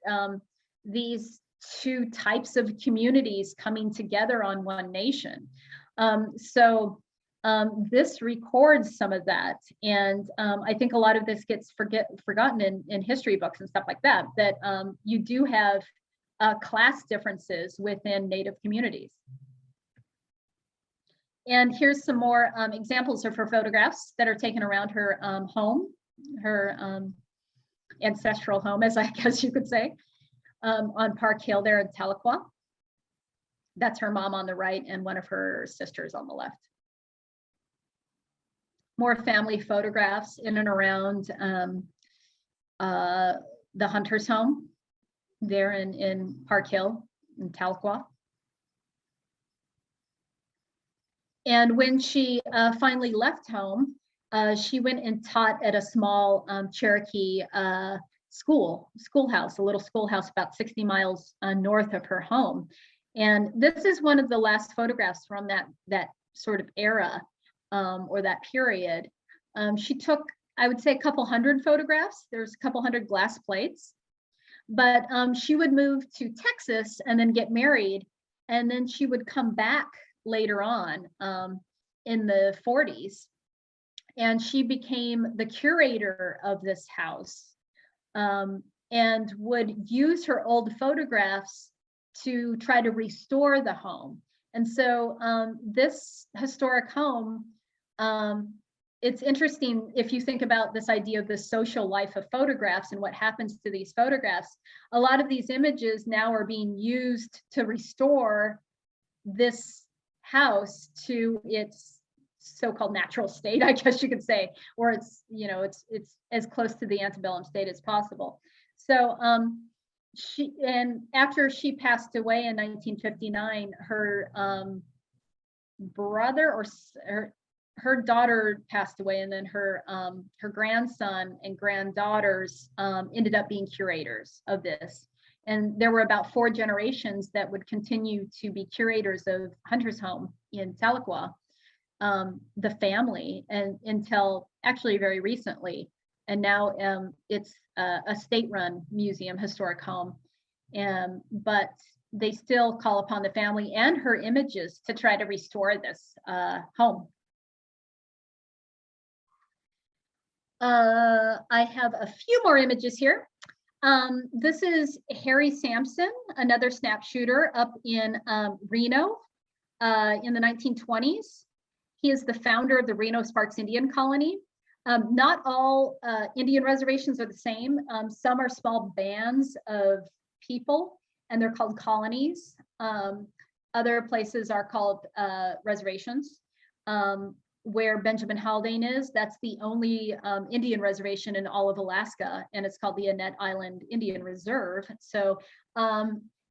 S3: These two types of communities coming together on one nation. This records some of that. And I think a lot of this gets forgotten in history books and stuff like that, that you do have class differences within Native communities. And here's some more examples of her photographs that are taken around her home, her ancestral home, as I guess you could say, on Park Hill there in Tahlequah. That's her mom on the right and one of her sisters on the left. More family photographs in and around the Hunter's home there in Park Hill in Tahlequah. And when she finally left home, she went and taught at a small Cherokee schoolhouse, a little schoolhouse about 60 miles north of her home. And this is one of the last photographs from that sort of era or that period. She took, I would say, a couple hundred photographs. There's a couple hundred glass plates. But she would move to Texas and then get married. And then she would come back later on in the 40s. And she became the curator of this house and would use her old photographs to try to restore the home. And so this historic home, it's interesting if you think about this idea of the social life of photographs and what happens to these photographs. A lot of these images now are being used to restore this house to its so-called natural state, I guess you could say, or it's, you know, it's as close to the antebellum state as possible. So after she passed away in 1959, her brother or her daughter passed away, and then her grandson and granddaughters ended up being curators of this. And there were about 4 generations that would continue to be curators of Hunter's home in Tahlequah, the family, and until actually very recently. And now it's a state-run museum, historic home. But they still call upon the family and her images to try to restore this home. I have a few more images here. This is Harry Sampson, another snap shooter up in Reno in the 1920s. He is the founder of the Reno Sparks Indian Colony. Not all Indian reservations are the same. Some are small bands of people, and they're called colonies. Other places are called reservations. Where Benjamin Haldane is, that's the only Indian reservation in all of Alaska, and it's called the Annette Island Indian Reserve. So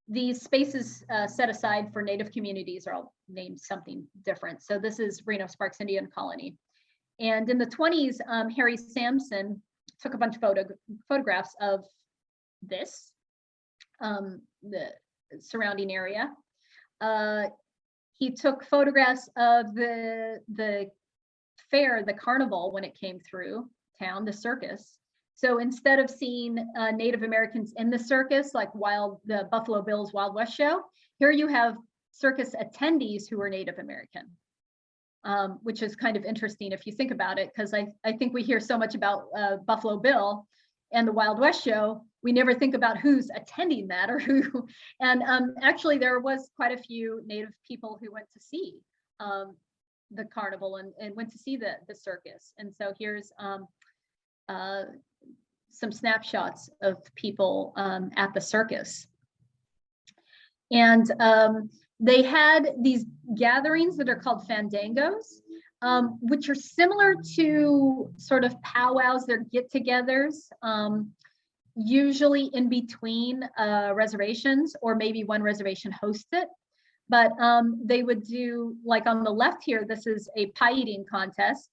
S3: these spaces set aside for Native communities are all named something different. So this is Reno Sparks Indian Colony. And in the 20s, Harry Sampson took a bunch of photographs of this, the surrounding area. He took photographs of the fair, the carnival, when it came through town, the circus. So instead of seeing Native Americans in the circus, like the Buffalo Bill's Wild West show, here you have circus attendees who are Native American, which is kind of interesting if you think about it, because I think we hear so much about Buffalo Bill and the Wild West show, we never think about who's attending that or who. And actually, there was quite a few Native people who went to see the carnival and went to see the circus. And so here's some snapshots of people at the circus. And they had these gatherings that are called fandangos, which are similar to sort of powwows, they're get-togethers, usually in between reservations, or maybe one reservation hosts it. But they would do, like on the left here, this is a pie eating contest.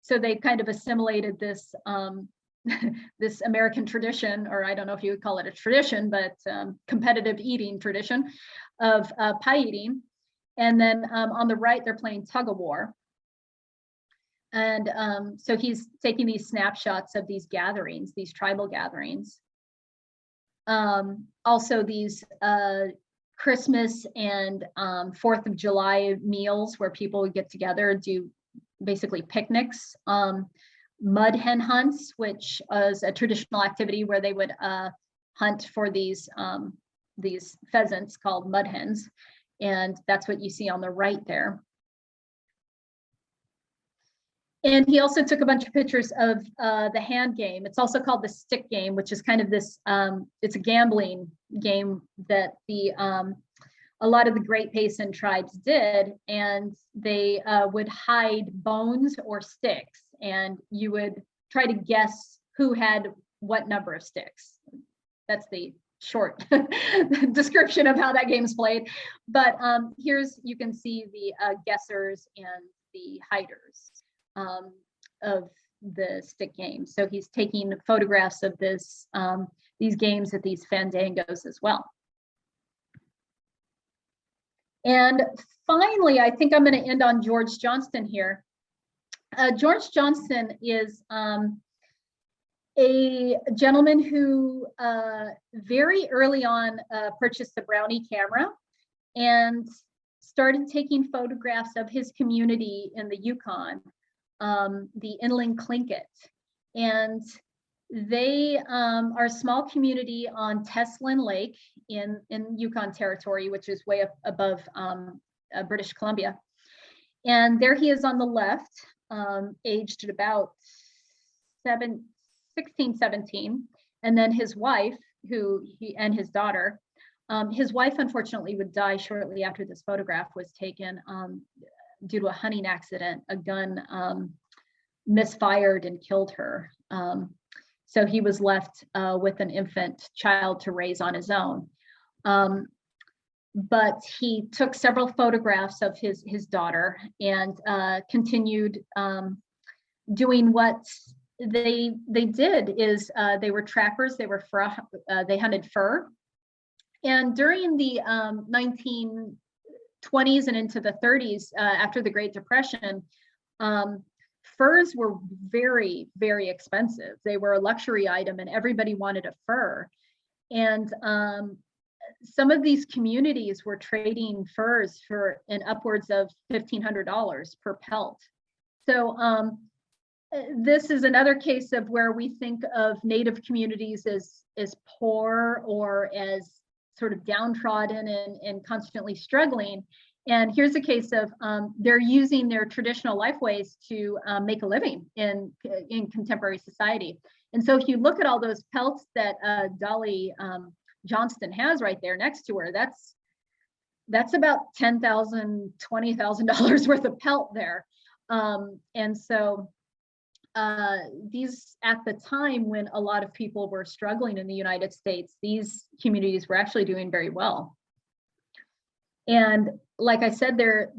S3: So they kind of assimilated this this American tradition, or I don't know if you would call it a tradition, but competitive eating tradition of pie eating. And then on the right, they're playing tug of war. And so he's taking these snapshots of these gatherings, these tribal gatherings. Also these Christmas and 4th of July meals where people would get together, do basically picnics. Mud hen hunts, which is a traditional activity where they would hunt for these pheasants called mud hens. And that's what you see on the right there. And he also took a bunch of pictures of the hand game. It's also called the stick game, which is kind of this, it's a gambling game that a lot of the Great Basin tribes did, and they would hide bones or sticks, and you would try to guess who had what number of sticks. That's the short description of how that game's played. But you can see the guessers and the hiders of the stick game. So he's taking photographs of these games at these fandangos as well. And finally, I think I'm going to end on George Johnston here. George Johnston is a gentleman who very early on purchased a Brownie camera and started taking photographs of his community in the Yukon, the Inland Tlingit. And they are a small community on Teslin Lake in Yukon Territory, which is way up above British Columbia. And there he is on the left, aged at about 16, 17. And then his wife, and his daughter. His wife, unfortunately, would die shortly after this photograph was taken due to a hunting accident. A gun misfired and killed her. So he was left with an infant child to raise on his own. But he took several photographs of his daughter and continued doing what they did. Is they were trappers. They were they hunted fur. And during the 1920s and into the 30s, after the Great Depression, furs were very, very expensive. They were a luxury item and everybody wanted a fur. And some of these communities were trading furs for upwards of $1,500 per pelt. So this is another case of where we think of Native communities as poor or as sort of downtrodden and constantly struggling. And here's a case of they're using their traditional life ways to make a living in contemporary society. And so if you look at all those pelts that Dolly Johnston has right there next to her, that's about $10,000, $20,000 worth of pelt there. And so these, at the time when a lot of people were struggling in the United States, these communities were actually doing very well. And like I said, they're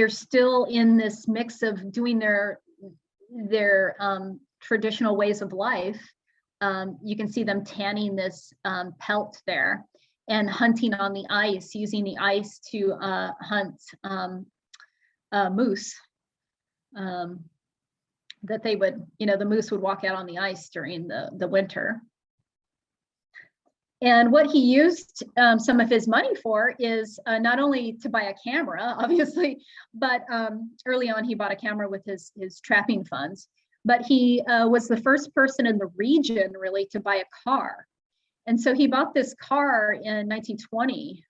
S3: still in this mix of doing their traditional ways of life. You can see them tanning this pelt there and hunting on the ice, using the ice to hunt moose. That they would, the moose would walk out on the ice during the winter. And what he used some of his money for is not only to buy a camera, obviously, but early on he bought a camera with his trapping funds. But he was the first person in the region really to buy a car. And so he bought this car in 1920.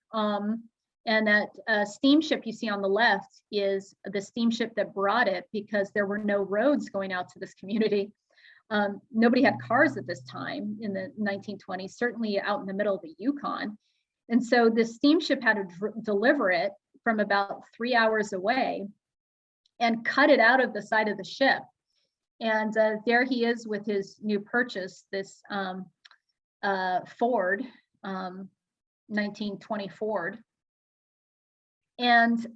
S3: And that steamship you see on the left is the steamship that brought it, because there were no roads going out to this community. Nobody had cars at this time in the 1920s, certainly out in the middle of the Yukon. And so the steamship had to deliver it from about 3 hours away and cut it out of the side of the ship. And there he is with his new purchase, this Ford, 1920 Ford. And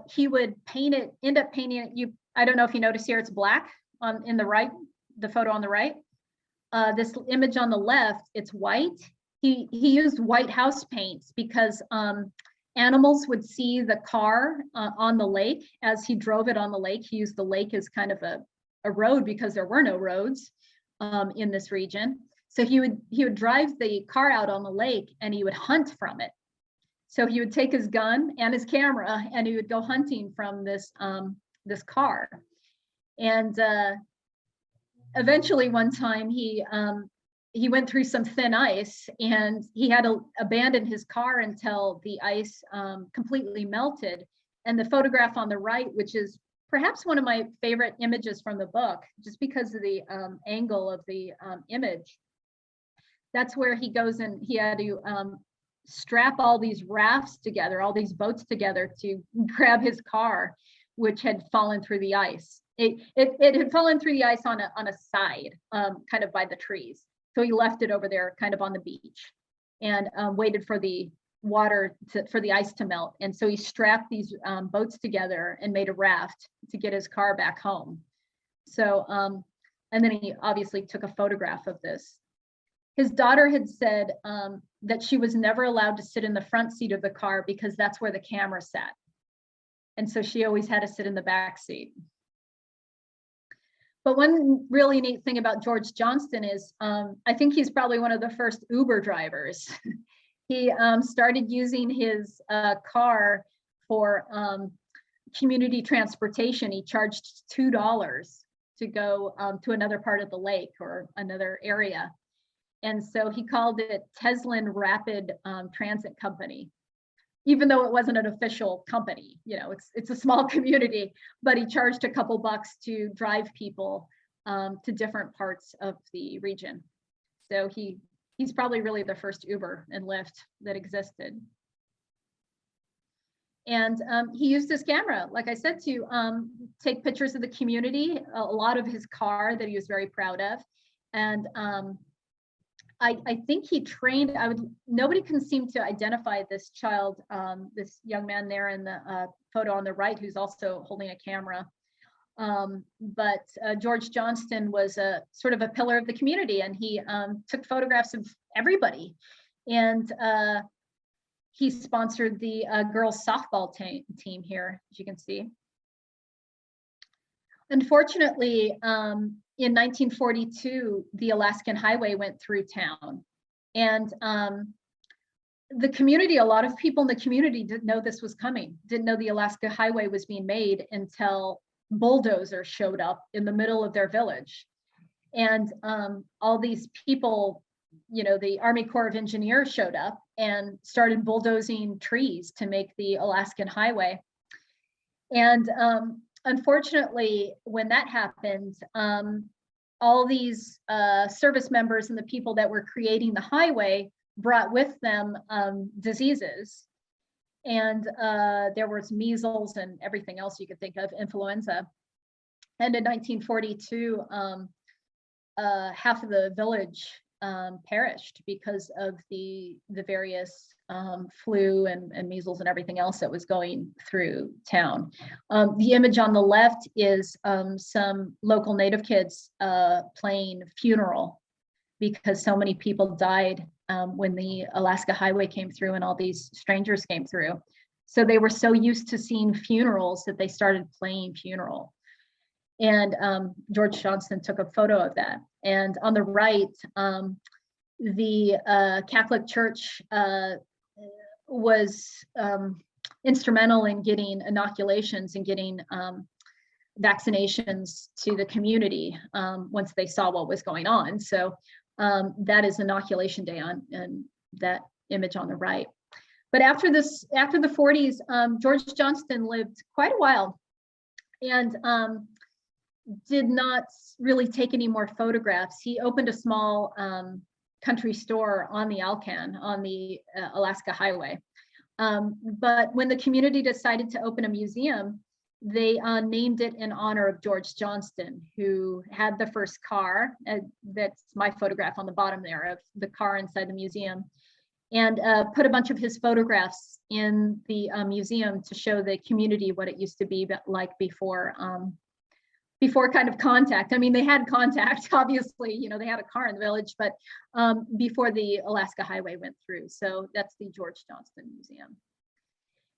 S3: he would end up painting it. I don't know if you notice here, it's black in the right, the photo on the right. This image on the left, it's white. He used white house paints because animals would see the car on the lake as he drove it on the lake. He used the lake as kind of a road because there were no roads in this region. So he would drive the car out on the lake and he would hunt from it. So he would take his gun and his camera and he would go hunting from this car. And eventually one time he went through some thin ice and he had to abandon his car until the ice completely melted. And the photograph on the right, which is perhaps one of my favorite images from the book, just because of the angle of the image, that's where he goes and he had to strap all these rafts together, all these boats together to grab his car, which had fallen through the ice. It had fallen through the ice on a side, kind of by the trees. So he left it over there kind of on the beach and waited for the for the ice to melt. And so he strapped these boats together and made a raft to get his car back home. So, and then he obviously took a photograph of this. His daughter had said that she was never allowed to sit in the front seat of the car because that's where the camera sat. And so she always had to sit in the back seat. But one really neat thing about George Johnston is I think he's probably one of the first Uber drivers. He started using his car for community transportation. He charged $2 to go to another part of the lake or another area. And so he called it Teslin Rapid Transit Company, even though it wasn't an official company. You know, it's a small community, but he charged a couple bucks to drive people to different parts of the region. So he's probably really the first Uber and Lyft that existed. And he used his camera, like I said, to take pictures of the community, a lot of his car that he was very proud of. And I think he trained, nobody can seem to identify this child, this young man there in the photo on the right, who's also holding a camera. But George Johnston was a sort of a pillar of the community, and he took photographs of everybody. And he sponsored the girls softball team here, as you can see. Unfortunately, in 1942, the Alaskan Highway went through town. And the community, a lot of people in the community didn't know this was coming, didn't know the Alaska Highway was being made until bulldozers showed up in the middle of their village. And all these people, you know, the Army Corps of Engineers showed up and started bulldozing trees to make the Alaskan Highway. And unfortunately, when that happened, all these service members and the people that were creating the highway brought with them diseases. And there was measles and everything else you could think of, influenza. And in 1942, half of the village perished because of the various flu and measles and everything else that was going through town. The image on the left is some local Native kids playing funeral because so many people died when the Alaska Highway came through and all these strangers came through. So they were so used to seeing funerals that they started playing funeral. And George Johnston took a photo of that. And on the right, the Catholic Church was instrumental in getting inoculations and getting vaccinations to the community once they saw what was going on. So that is inoculation day on and that image on the right. But after the 40s, George Johnston lived quite a while and did not really take any more photographs. He opened a small country store on the Alcan, on the Alaska Highway. But when the community decided to open a museum, they named it in honor of George Johnston, who had the first car. That's my photograph on the bottom there of the car inside the museum, and put a bunch of his photographs in the museum to show the community what it used to be like before kind of contact. I mean, they had contact, obviously, you know, they had a car in the village, but before the Alaska Highway went through. So that's the George Johnston Museum.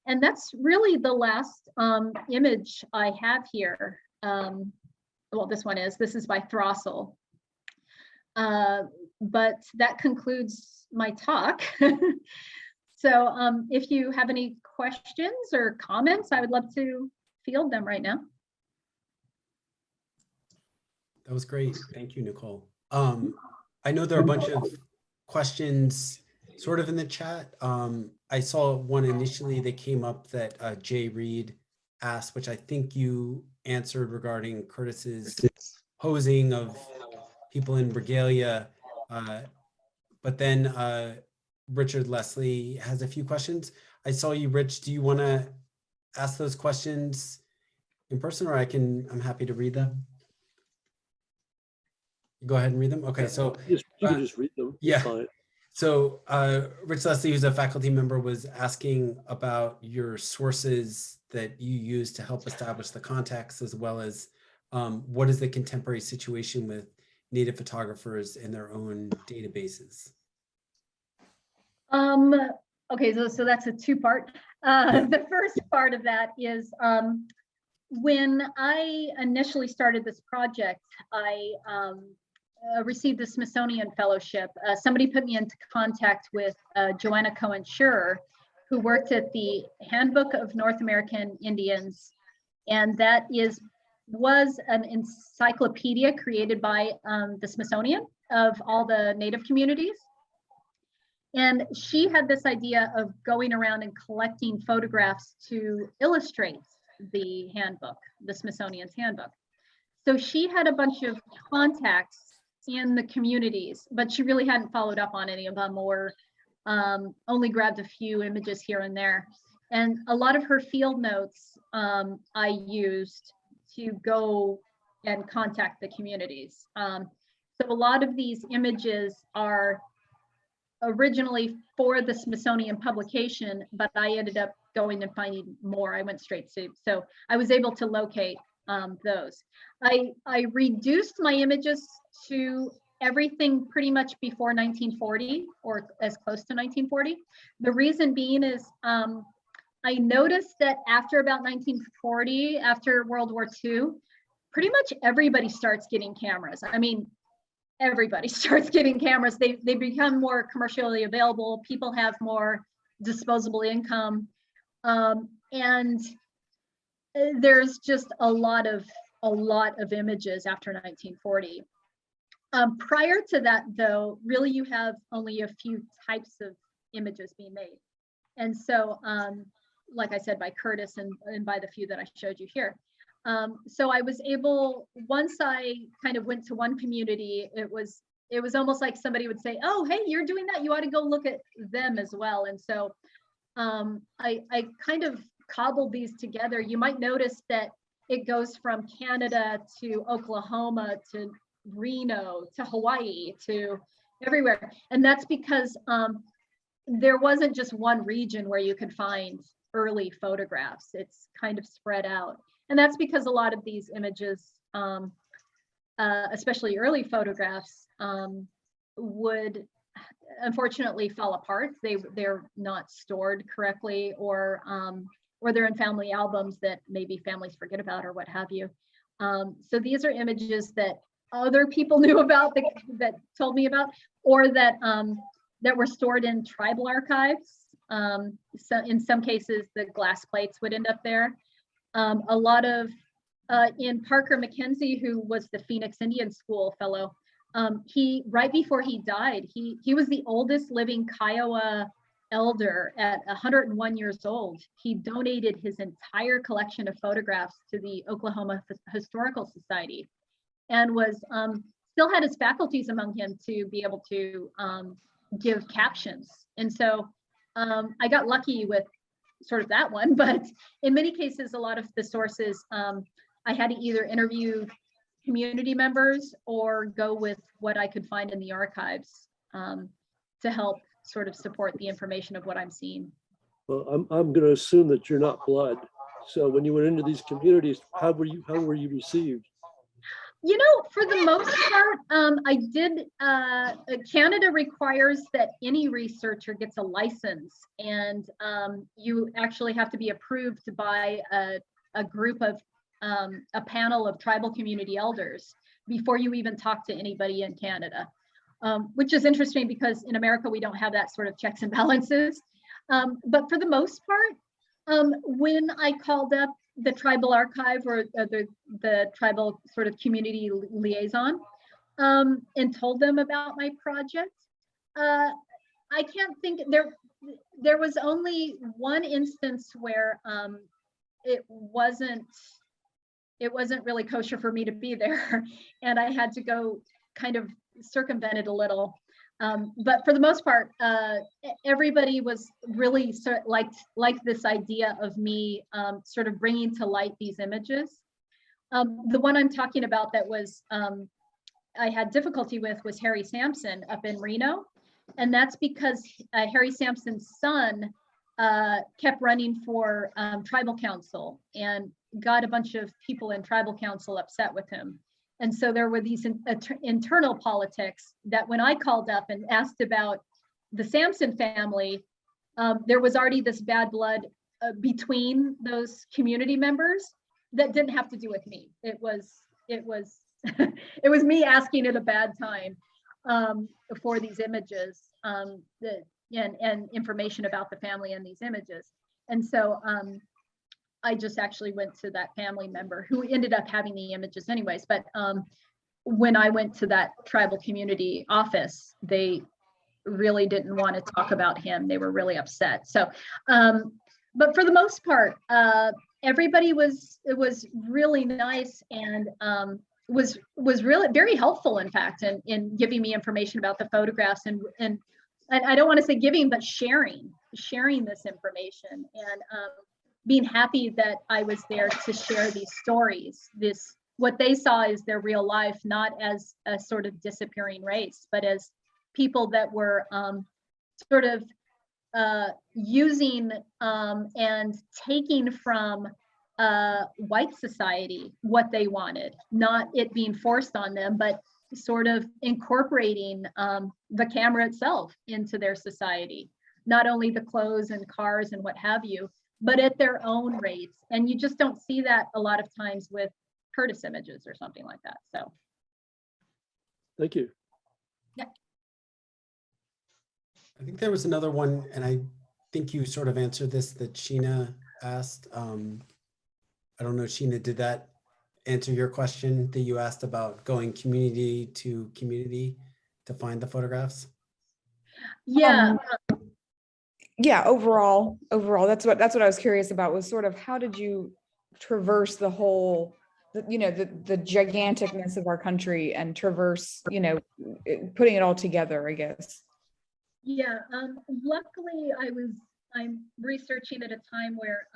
S3: And that's really the last image I have here. Well, this is by Thrassel. But that concludes my talk. So if you have any questions or comments, I would love to field them right now.
S2: That was great. Thank you, Nicole. I know there are a bunch of questions sort of in the chat. I saw one initially that came up that Jay Reed asked, which I think you answered regarding Curtis's posing of people in regalia. But then Richard Leslie has a few questions. I saw you, Rich. Do you want to ask those questions in person, or I'm happy to read them? Go ahead and read them. Okay, so
S4: you can just read them.
S2: yeah.
S4: Fine.
S2: So Rich Leslie, who's a faculty member, was asking about your sources that you use to help establish the context, as well as what is the contemporary situation with Native photographers and their own databases?
S3: Okay, so that's a two-part. The first part of that is when I initially started this project, I received the Smithsonian Fellowship. Somebody put me into contact with Joanna Cohen Schurer, who worked at the Handbook of North American Indians, and that was an encyclopedia created by the Smithsonian of all the Native communities. And she had this idea of going around and collecting photographs to illustrate the handbook, the Smithsonian's handbook. So she had a bunch of contacts in the communities, but she really hadn't followed up on any of them, or only grabbed a few images here and there. And a lot of her field notes I used to go and contact the communities. So a lot of these images are originally for the Smithsonian publication, but I ended up going and finding more. I went straight to, so I was able to locate those. I reduced my images to everything pretty much before 1940, or as close to 1940. The reason being is I noticed that after about 1940, after World War II, pretty much everybody starts getting cameras. I mean, everybody starts getting cameras. They become more commercially available. People have more disposable income. And there's just a lot of images after 1940. Prior to that, though, really you have only a few types of images being made. And so, like I said, by Curtis and by the few that I showed you here. So I was able, once I kind of went to one community, it was almost like somebody would say, oh, hey, you're doing that, you ought to go look at them as well. And so I kind of cobbled these together. You might notice that it goes from Canada to Oklahoma to Reno to Hawaii to everywhere. And that's because there wasn't just one region where you could find early photographs. It's kind of spread out. And that's because a lot of these images, especially early photographs, would unfortunately fall apart. They're not stored correctly, or they're in family albums that maybe families forget about or what have you. So these are images that other people knew about, that told me about, or that were stored in tribal archives. So in some cases, the glass plates would end up there. A lot of, in Parker McKenzie, who was the Phoenix Indian School fellow, right before he died, he was the oldest living Kiowa elder at 101 years old. He donated his entire collection of photographs to the Oklahoma Historical Society, and was still had his faculties among him to be able to give captions. And so I got lucky with sort of that one, but in many cases, a lot of the sources, I had to either interview community members or go with what I could find in the archives to help sort of support the information of what I'm seeing.
S4: Well, I'm going to assume that you're not blood. So when you went into these communities, how were you received?
S3: You know, for the most part, I did, Canada requires that any researcher gets a license, and you actually have to be approved by a group of, a panel of tribal community elders before you even talk to anybody in Canada. which is interesting because in America, we don't have that sort of checks and balances. But for the most part, when I called up the tribal archive or the tribal sort of community liaison and told them about my project, I can't think, there was only one instance where it wasn't really kosher for me to be there, and I had to go kind of circumvent it a little. But for the most part, everybody was really like this idea of me sort of bringing to light these images. The one I'm talking about that was I had difficulty with was Harry Sampson up in Reno. And that's because Harry Sampson's son kept running for tribal council and got a bunch of people in tribal council upset with him. And so there were these internal politics that when I called up and asked about the Sampson family, there was already this bad blood between those community members that didn't have to do with me. It was it was me asking at a bad time for these images and information about the family and these images. And so I just actually went to that family member who ended up having the images anyways. But when I went to that tribal community office, they really didn't want to talk about him. They were really upset. So, but for the most part, everybody was really nice and was really very helpful, in fact, in giving me information about the photographs and I don't want to say giving, but sharing this information and being happy that I was there to share these stories. What they saw is their real life, not as a sort of disappearing race, but as people that were sort of using and taking from white society what they wanted, not it being forced on them, but sort of incorporating the camera itself into their society, not only the clothes and cars and what have you, but at their own rates. And you just don't see that a lot of times with Curtis images or something like that. So
S4: thank you.
S3: Yeah.
S2: I think there was another one, and I think you sort of answered this that Sheena asked. I don't know, Sheena, did that answer your question that you asked about going community to community to find the photographs?
S3: yeah.
S5: Yeah, overall, that's what I was curious about, was sort of how did you traverse the whole, the giganticness of our country and traverse, putting it all together, I guess.
S3: Yeah, luckily I'm researching at a time where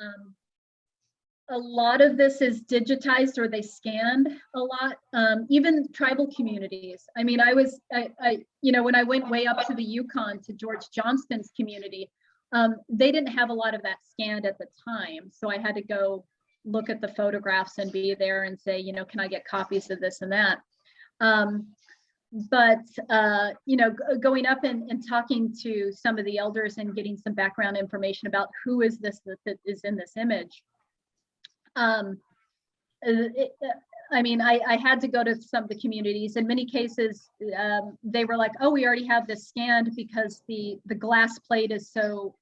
S3: a lot of this is digitized or they scanned a lot, even tribal communities. I mean, when I went way up to the Yukon to George Johnston's community, they didn't have a lot of that scanned at the time. So I had to go look at the photographs and be there and say, can I get copies of this and that? But going up and talking to some of the elders and getting some background information about who is this that is in this image. I had to go to some of the communities. In many cases, they were like, oh, we already have this scanned because the glass plate is so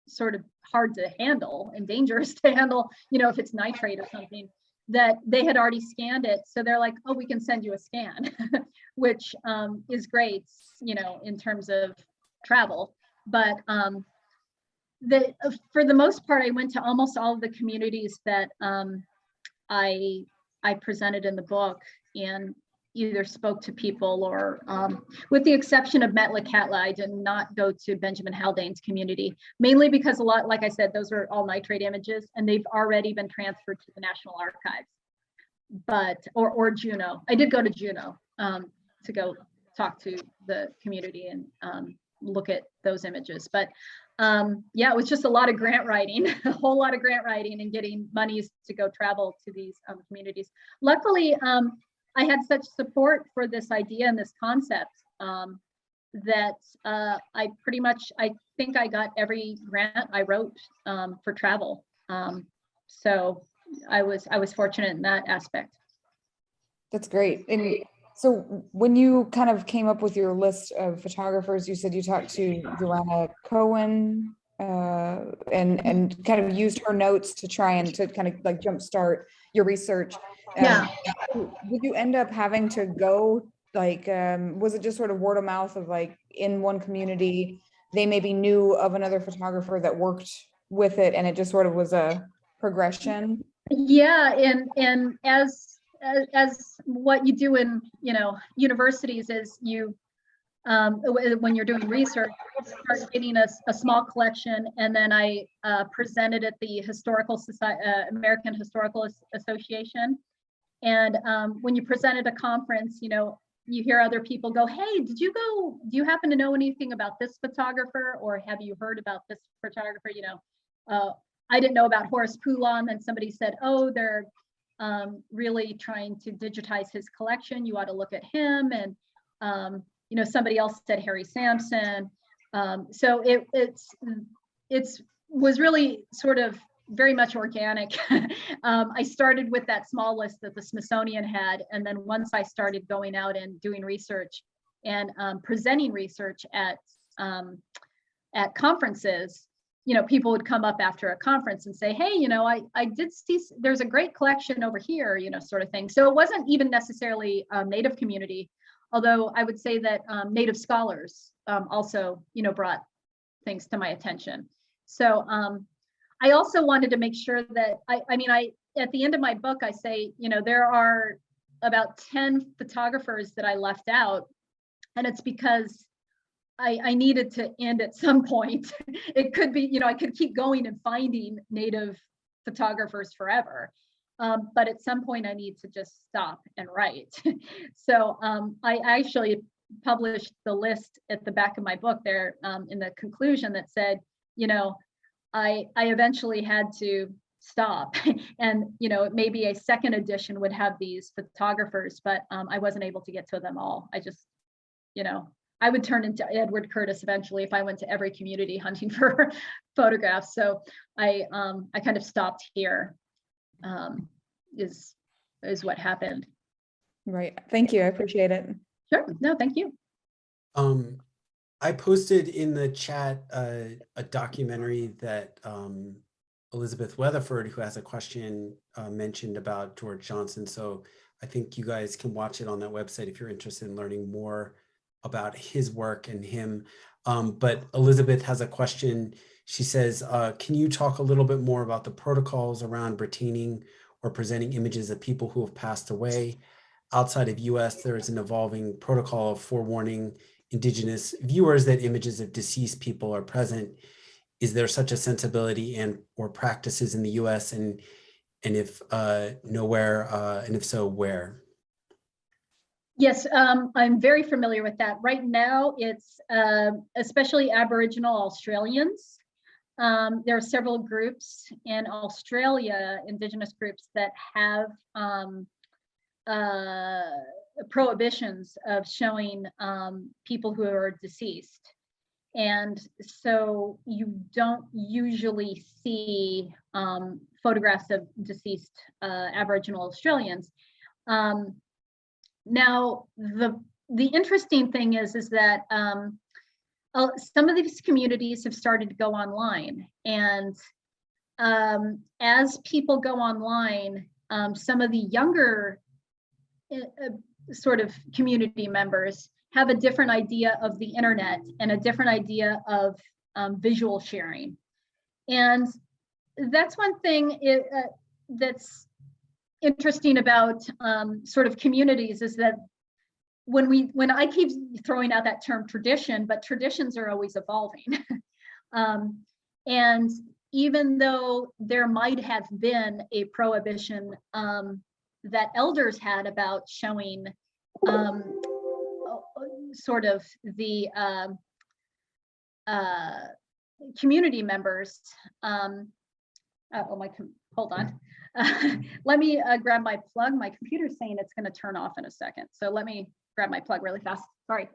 S3: sort of hard to handle and dangerous to handle, if it's nitrate or something, that they had already scanned it. So they're like, oh, we can send you a scan, which is great, in terms of travel. But for the most part, I went to almost all of the communities that I presented in the book and either spoke to people or, with the exception of Metlakatla, I did not go to Benjamin Haldane's community, mainly because a lot, like I said, those are all nitrate images and they've already been transferred to the National Archives. Or Juneau. I did go to Juneau to go talk to the community and look at those images. But yeah, it was just a lot of grant writing, a whole lot of grant writing and getting monies to go travel to these communities. Luckily, I had such support for this idea and this concept that I think I got every grant I wrote for travel. So I was fortunate in that aspect.
S5: That's great. And So when you kind of came up with your list of photographers, you said you talked to Joanna Cohen and kind of used her notes to try and to kind of like jumpstart your research.
S3: Yeah.
S5: Did you end up having to go like, was it just sort of word of mouth of like in one community, they maybe knew of another photographer that worked with it and it just sort of was a progression?
S3: Yeah, and as what you do in, universities is you when you're doing research, start getting a small collection, and then I presented at the Historical Society, American Historical Association. And when you present at a conference, you hear other people go, "Hey, do you happen to know anything about this photographer, or have you heard about this photographer?" I didn't know about Horace Poulon, and somebody said, "Oh, they're really trying to digitize his collection. You ought to look at him." And somebody else said Harry Sampson. So it's was really sort of very much organic. I started with that small list that the Smithsonian had, and then once I started going out and doing research and presenting research at conferences, people would come up after a conference and say, "Hey, I did see there's a great collection over here," sort of thing. So it wasn't even necessarily Native community, although I would say that Native scholars also, brought things to my attention. So I also wanted to make sure that I at the end of my book, I say, there are about 10 photographers that I left out, and it's because I needed to end at some point. It could be, I could keep going and finding Native photographers forever. But at some point I need to just stop and write. So I actually published the list at the back of my book there in the conclusion that said, I eventually had to stop and, maybe a second edition would have these photographers, but I wasn't able to get to them all. I just, I would turn into Edward Curtis eventually if I went to every community hunting for photographs. So I kind of stopped here, is what happened.
S5: Right. Thank you. I appreciate it.
S3: Sure. No, thank you.
S2: I posted in the chat a documentary that Elizabeth Weatherford, who has a question, mentioned about George Johnston. So I think you guys can watch it on that website if you're interested in learning more about his work and him. But Elizabeth has a question. She says, can you talk a little bit more about the protocols around retaining or presenting images of people who have passed away? Outside of US, there is an evolving protocol of forewarning Indigenous viewers that images of deceased people are present. Is there such a sensibility and or practices in the US, and if nowhere, and if so, where?
S3: Yes, I'm very familiar with that. Right now, it's especially Aboriginal Australians. There are several groups in Australia, Indigenous groups, that have prohibitions of showing people who are deceased. And so you don't usually see photographs of deceased Aboriginal Australians. Now, the interesting thing is that some of these communities have started to go online, and as people go online, some of the younger sort of community members have a different idea of the internet and a different idea of visual sharing. And that's one thing that's interesting about sort of communities, is that when I keep throwing out that term tradition, but traditions are always evolving. And even though there might have been a prohibition that elders had about showing sort of the community members, hold on. Let me grab my plug. My computer's saying it's going to turn off in a second. So let me grab my plug really fast. Sorry.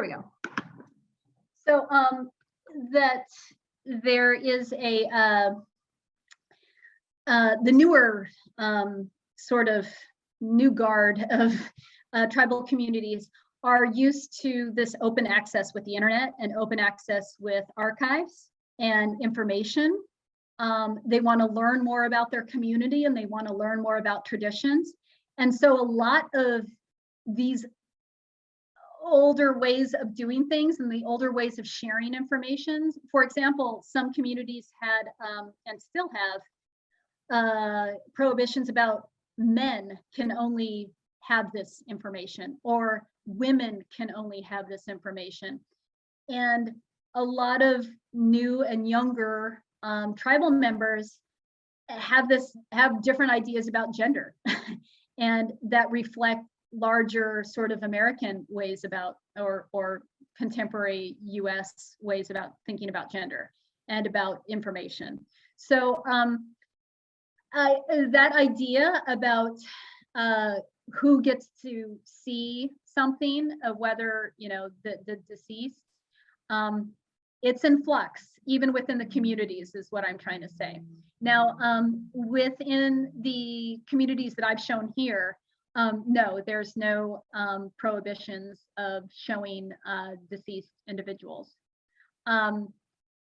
S3: we go. So that there is the newer sort of new guard of tribal communities are used to this open access with the internet and open access with archives and information. They want to learn more about their community and they want to learn more about traditions. And so a lot of these older ways of doing things and the older ways of sharing information, for example, some communities had and still have prohibitions about men can only have this information or women can only have this information. And a lot of new and younger tribal members have different ideas about gender and that reflect larger sort of American ways about or contemporary US ways about thinking about gender and about information. So that idea about who gets to see something, whether, you know, the deceased, it's in flux, even within the communities is what I'm trying to say. Now, within the communities that I've shown here, no, there's no prohibitions of showing deceased individuals.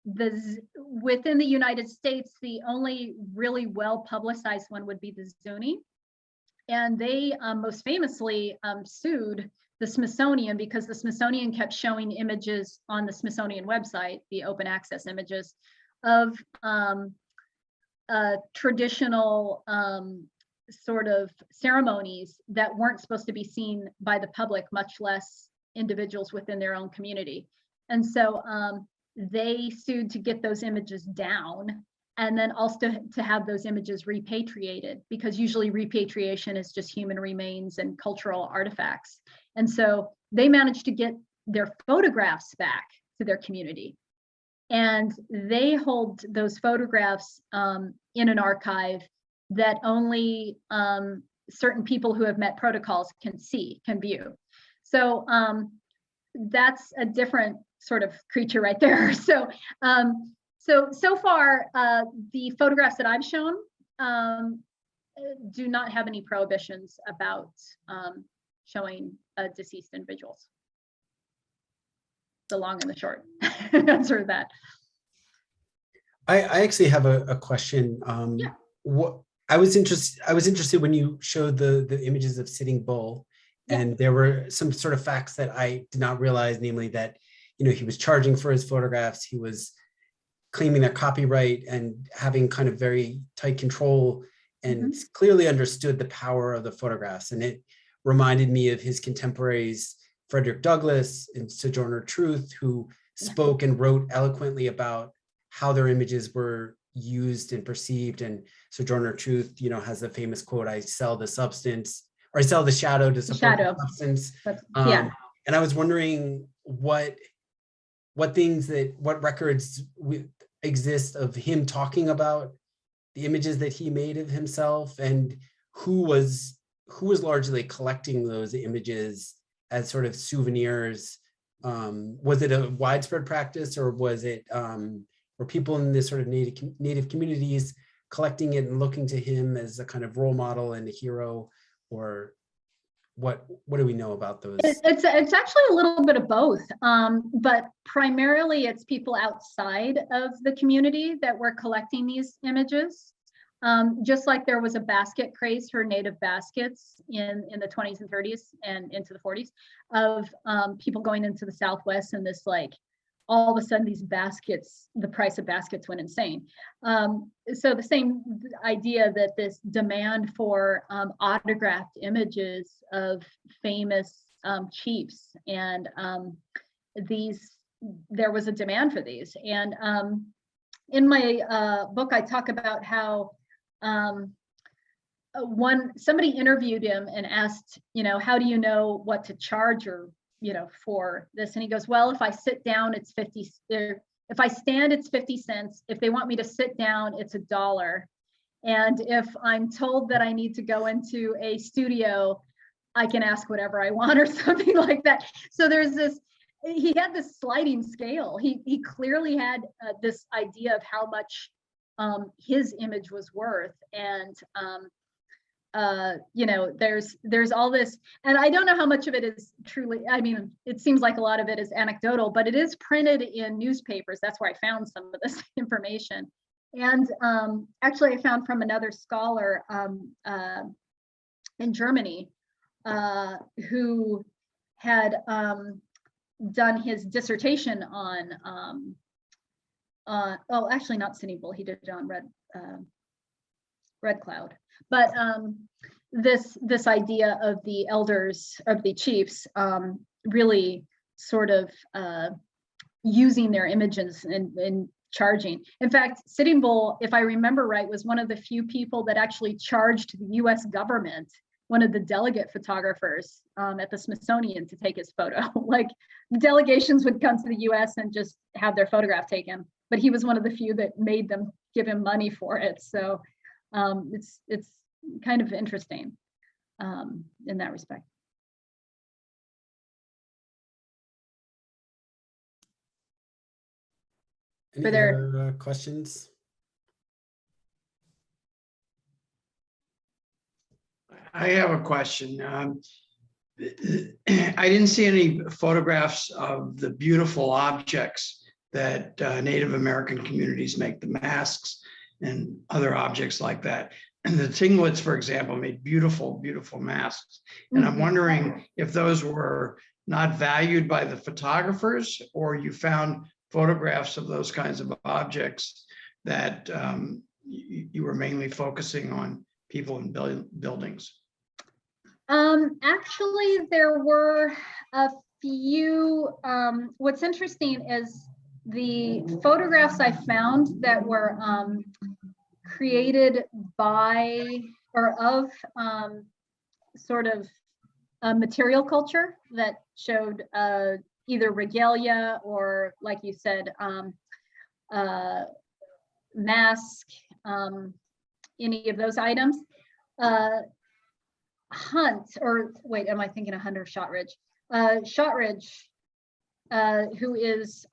S3: Within the United States, the only really well publicized one would be the Zuni. And they most famously sued the Smithsonian because the Smithsonian kept showing images on the Smithsonian website, the open access images of traditional sort of ceremonies that weren't supposed to be seen by the public, much less individuals within their own community. And so they sued to get those images down and then also to have those images repatriated, because usually repatriation is just human remains and cultural artifacts. And so they managed to get their photographs back to their community. And they hold those photographs in an archive that only certain people who have met protocols can view. So that's a different sort of creature right there. So so far, the photographs that I've shown do not have any prohibitions about showing deceased individuals. The long and the short answer to that.
S2: I actually have a question.
S3: Yeah.
S2: What I was interested when you showed the images of Sitting Bull,
S3: Yeah.
S2: and there were some sort of facts that I did not realize, namely that, you know, he was charging for his photographs, he was claiming their copyright and having kind of very tight control, and clearly understood the power of the photographs. And it reminded me of his contemporaries, Frederick Douglass and Sojourner Truth, who spoke and wrote eloquently about how their images were used and perceived. And Sojourner Truth, you know, has the famous quote, "I sell the substance, or I sell the shadow to support the substance."
S3: Yeah.
S2: And I was wondering what records exist of him talking about the images that he made of himself, and who was largely collecting those images as sort of souvenirs. Was it a widespread practice, or was it were people in this sort of native communities collecting it and looking to him as a kind of role model and a hero? Or what do we know about those?
S3: It's actually a little bit of both, but primarily it's people outside of the community that were collecting these images. Just like there was a basket craze for native baskets in the 20s and 30s and into the 40s of people going into the Southwest, and this, like, all of a sudden these baskets, the price of baskets went insane. So the same idea that this demand for autographed images of famous chiefs, and there was a demand for these. And in my book, I talk about how somebody interviewed him and asked, you know, how do you know what to charge, or, you know, for this? And he goes, well, if I sit down, it's 50. If I stand, it's 50 cents. If they want me to sit down, it's $1. And if I'm told that I need to go into a studio, I can ask whatever I want, or something like that. So there's this, he had this sliding scale. He clearly had this idea of how much his image was worth. And you know, there's all this, and I don't know how much of it is truly, I mean, it seems like a lot of it is anecdotal, but it is printed in newspapers. That's where I found some of this information. And actually I found from another scholar in Germany who had done his dissertation on oh, actually not Sitting Bull, he did it on Red Cloud. But this idea of the elders, of the chiefs, really sort of using their images and charging. In fact, Sitting Bull, if I remember right, was one of the few people that actually charged the US government, one of the delegate photographers at the Smithsonian, to take his photo. Like, delegations would come to the US and just have their photograph taken, but he was one of the few that made them give him money for it. So it's kind of interesting in that respect.
S2: Any other questions?
S6: I have a question. I didn't see any photographs of the beautiful objects that Native American communities make, the masks and other objects like that. And the Tingwoods, for example, made beautiful, beautiful masks. And I'm wondering if those were not valued by the photographers, or you found photographs of those kinds of objects that you were mainly focusing on people and buildings.
S3: Actually, there were a few. What's interesting is the photographs I found that were created by or of sort of a material culture that showed either regalia or, like you said, mask, any of those items. Hunt, or wait, am I thinking of Hunter Shotridge? Shotridge, who is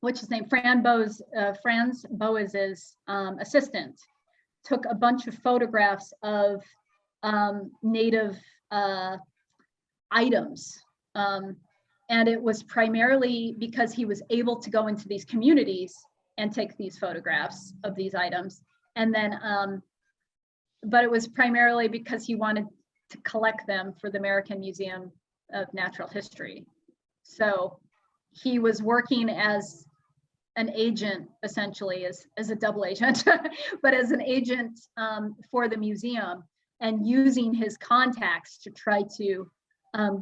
S3: what's his name? Franz Boas's assistant, took a bunch of photographs of Native items. And it was primarily because he was able to go into these communities and take these photographs of these items. And then, but it was primarily because he wanted to collect them for the American Museum of Natural History. So he was working as an agent, essentially as a double agent, but as an agent for the museum, and using his contacts to try to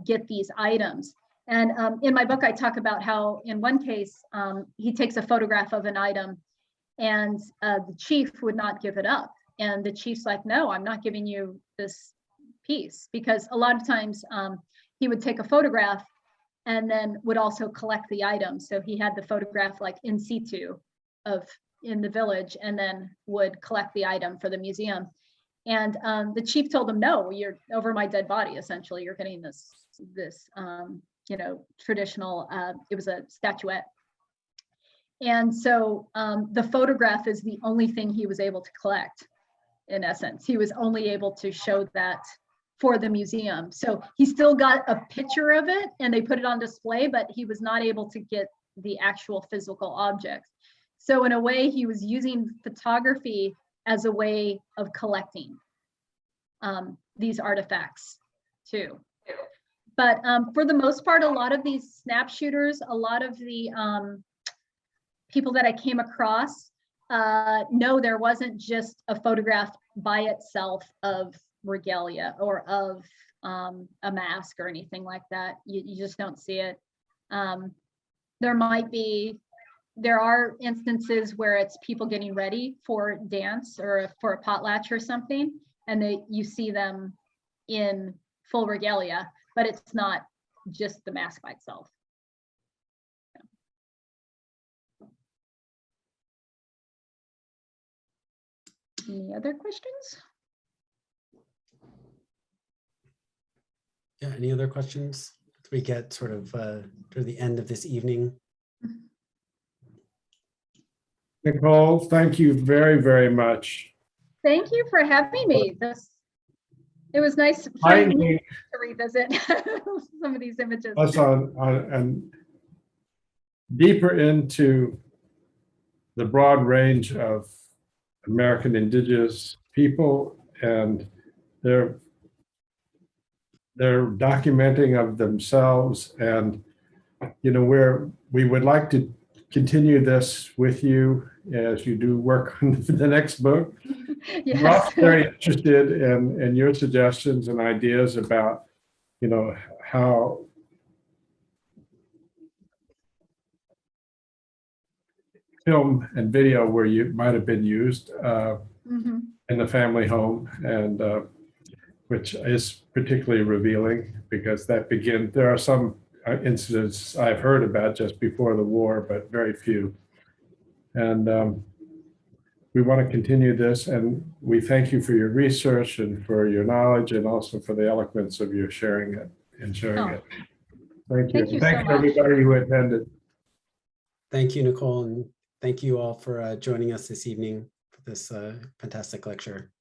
S3: get these items. And in my book, I talk about how in one case, he takes a photograph of an item and the chief would not give it up. And the chief's like, no, I'm not giving you this piece, because a lot of times he would take a photograph and then would also collect the item. So he had the photograph like in situ in the village, and then would collect the item for the museum. And the chief told him, no, you're over my dead body, essentially. You're getting this you know, traditional, it was a statuette. And so the photograph is the only thing he was able to collect, in essence. He was only able to show that for the museum. So he still got a picture of it and they put it on display, but he was not able to get the actual physical objects. So in a way, he was using photography as a way of collecting these artifacts too. But for the most part, a lot of these snap shooters, a lot of the people that I came across, no, there wasn't just a photograph by itself of regalia or of a mask or anything like that. You just don't see it. There are instances where it's people getting ready for dance or for a potlatch or something, and you see them in full regalia, but it's not just the mask by itself. Any other questions?
S2: Yeah, any other questions? we get sort of to the end of this evening.
S1: Nicole, thank you very, very much.
S3: Thank you for having me. It was nice for me to revisit some of these images.
S1: Us and deeper into the broad range of American Indigenous people and their documenting of themselves. And, you know, we would like to continue this with you as you do work on the next book.
S3: Yes.
S1: We're also very interested in your suggestions and ideas about, you know, how film and video where you might have been used in the family home, and which is particularly revealing because there are some incidents I've heard about just before the war, but very few. And we want to continue this, and we thank you for your research and for your knowledge, and also for the eloquence of your sharing it and sharing it. Thank you.
S3: Thank you
S1: Thank
S3: so
S1: you,
S3: much.
S1: everybody who attended.
S2: Thank you, Nicole, and thank you all for joining us this evening for this fantastic lecture.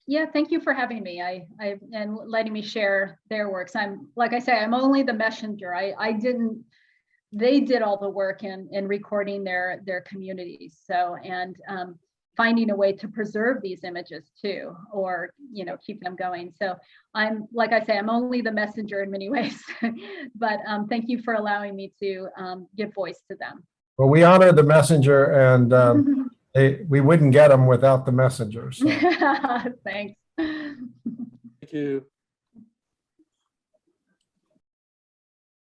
S3: Yeah, thank you for having me. And letting me share their works. Like I say, I'm only the messenger. They did all the work in recording their communities. So, and finding a way to preserve these images too, or, you know, keep them going. So like I say, I'm only the messenger in many ways, but thank you for allowing me to give voice to them.
S1: Well, we honor the messenger, and we wouldn't get them without the messenger. So.
S3: Thanks.
S4: Thank you.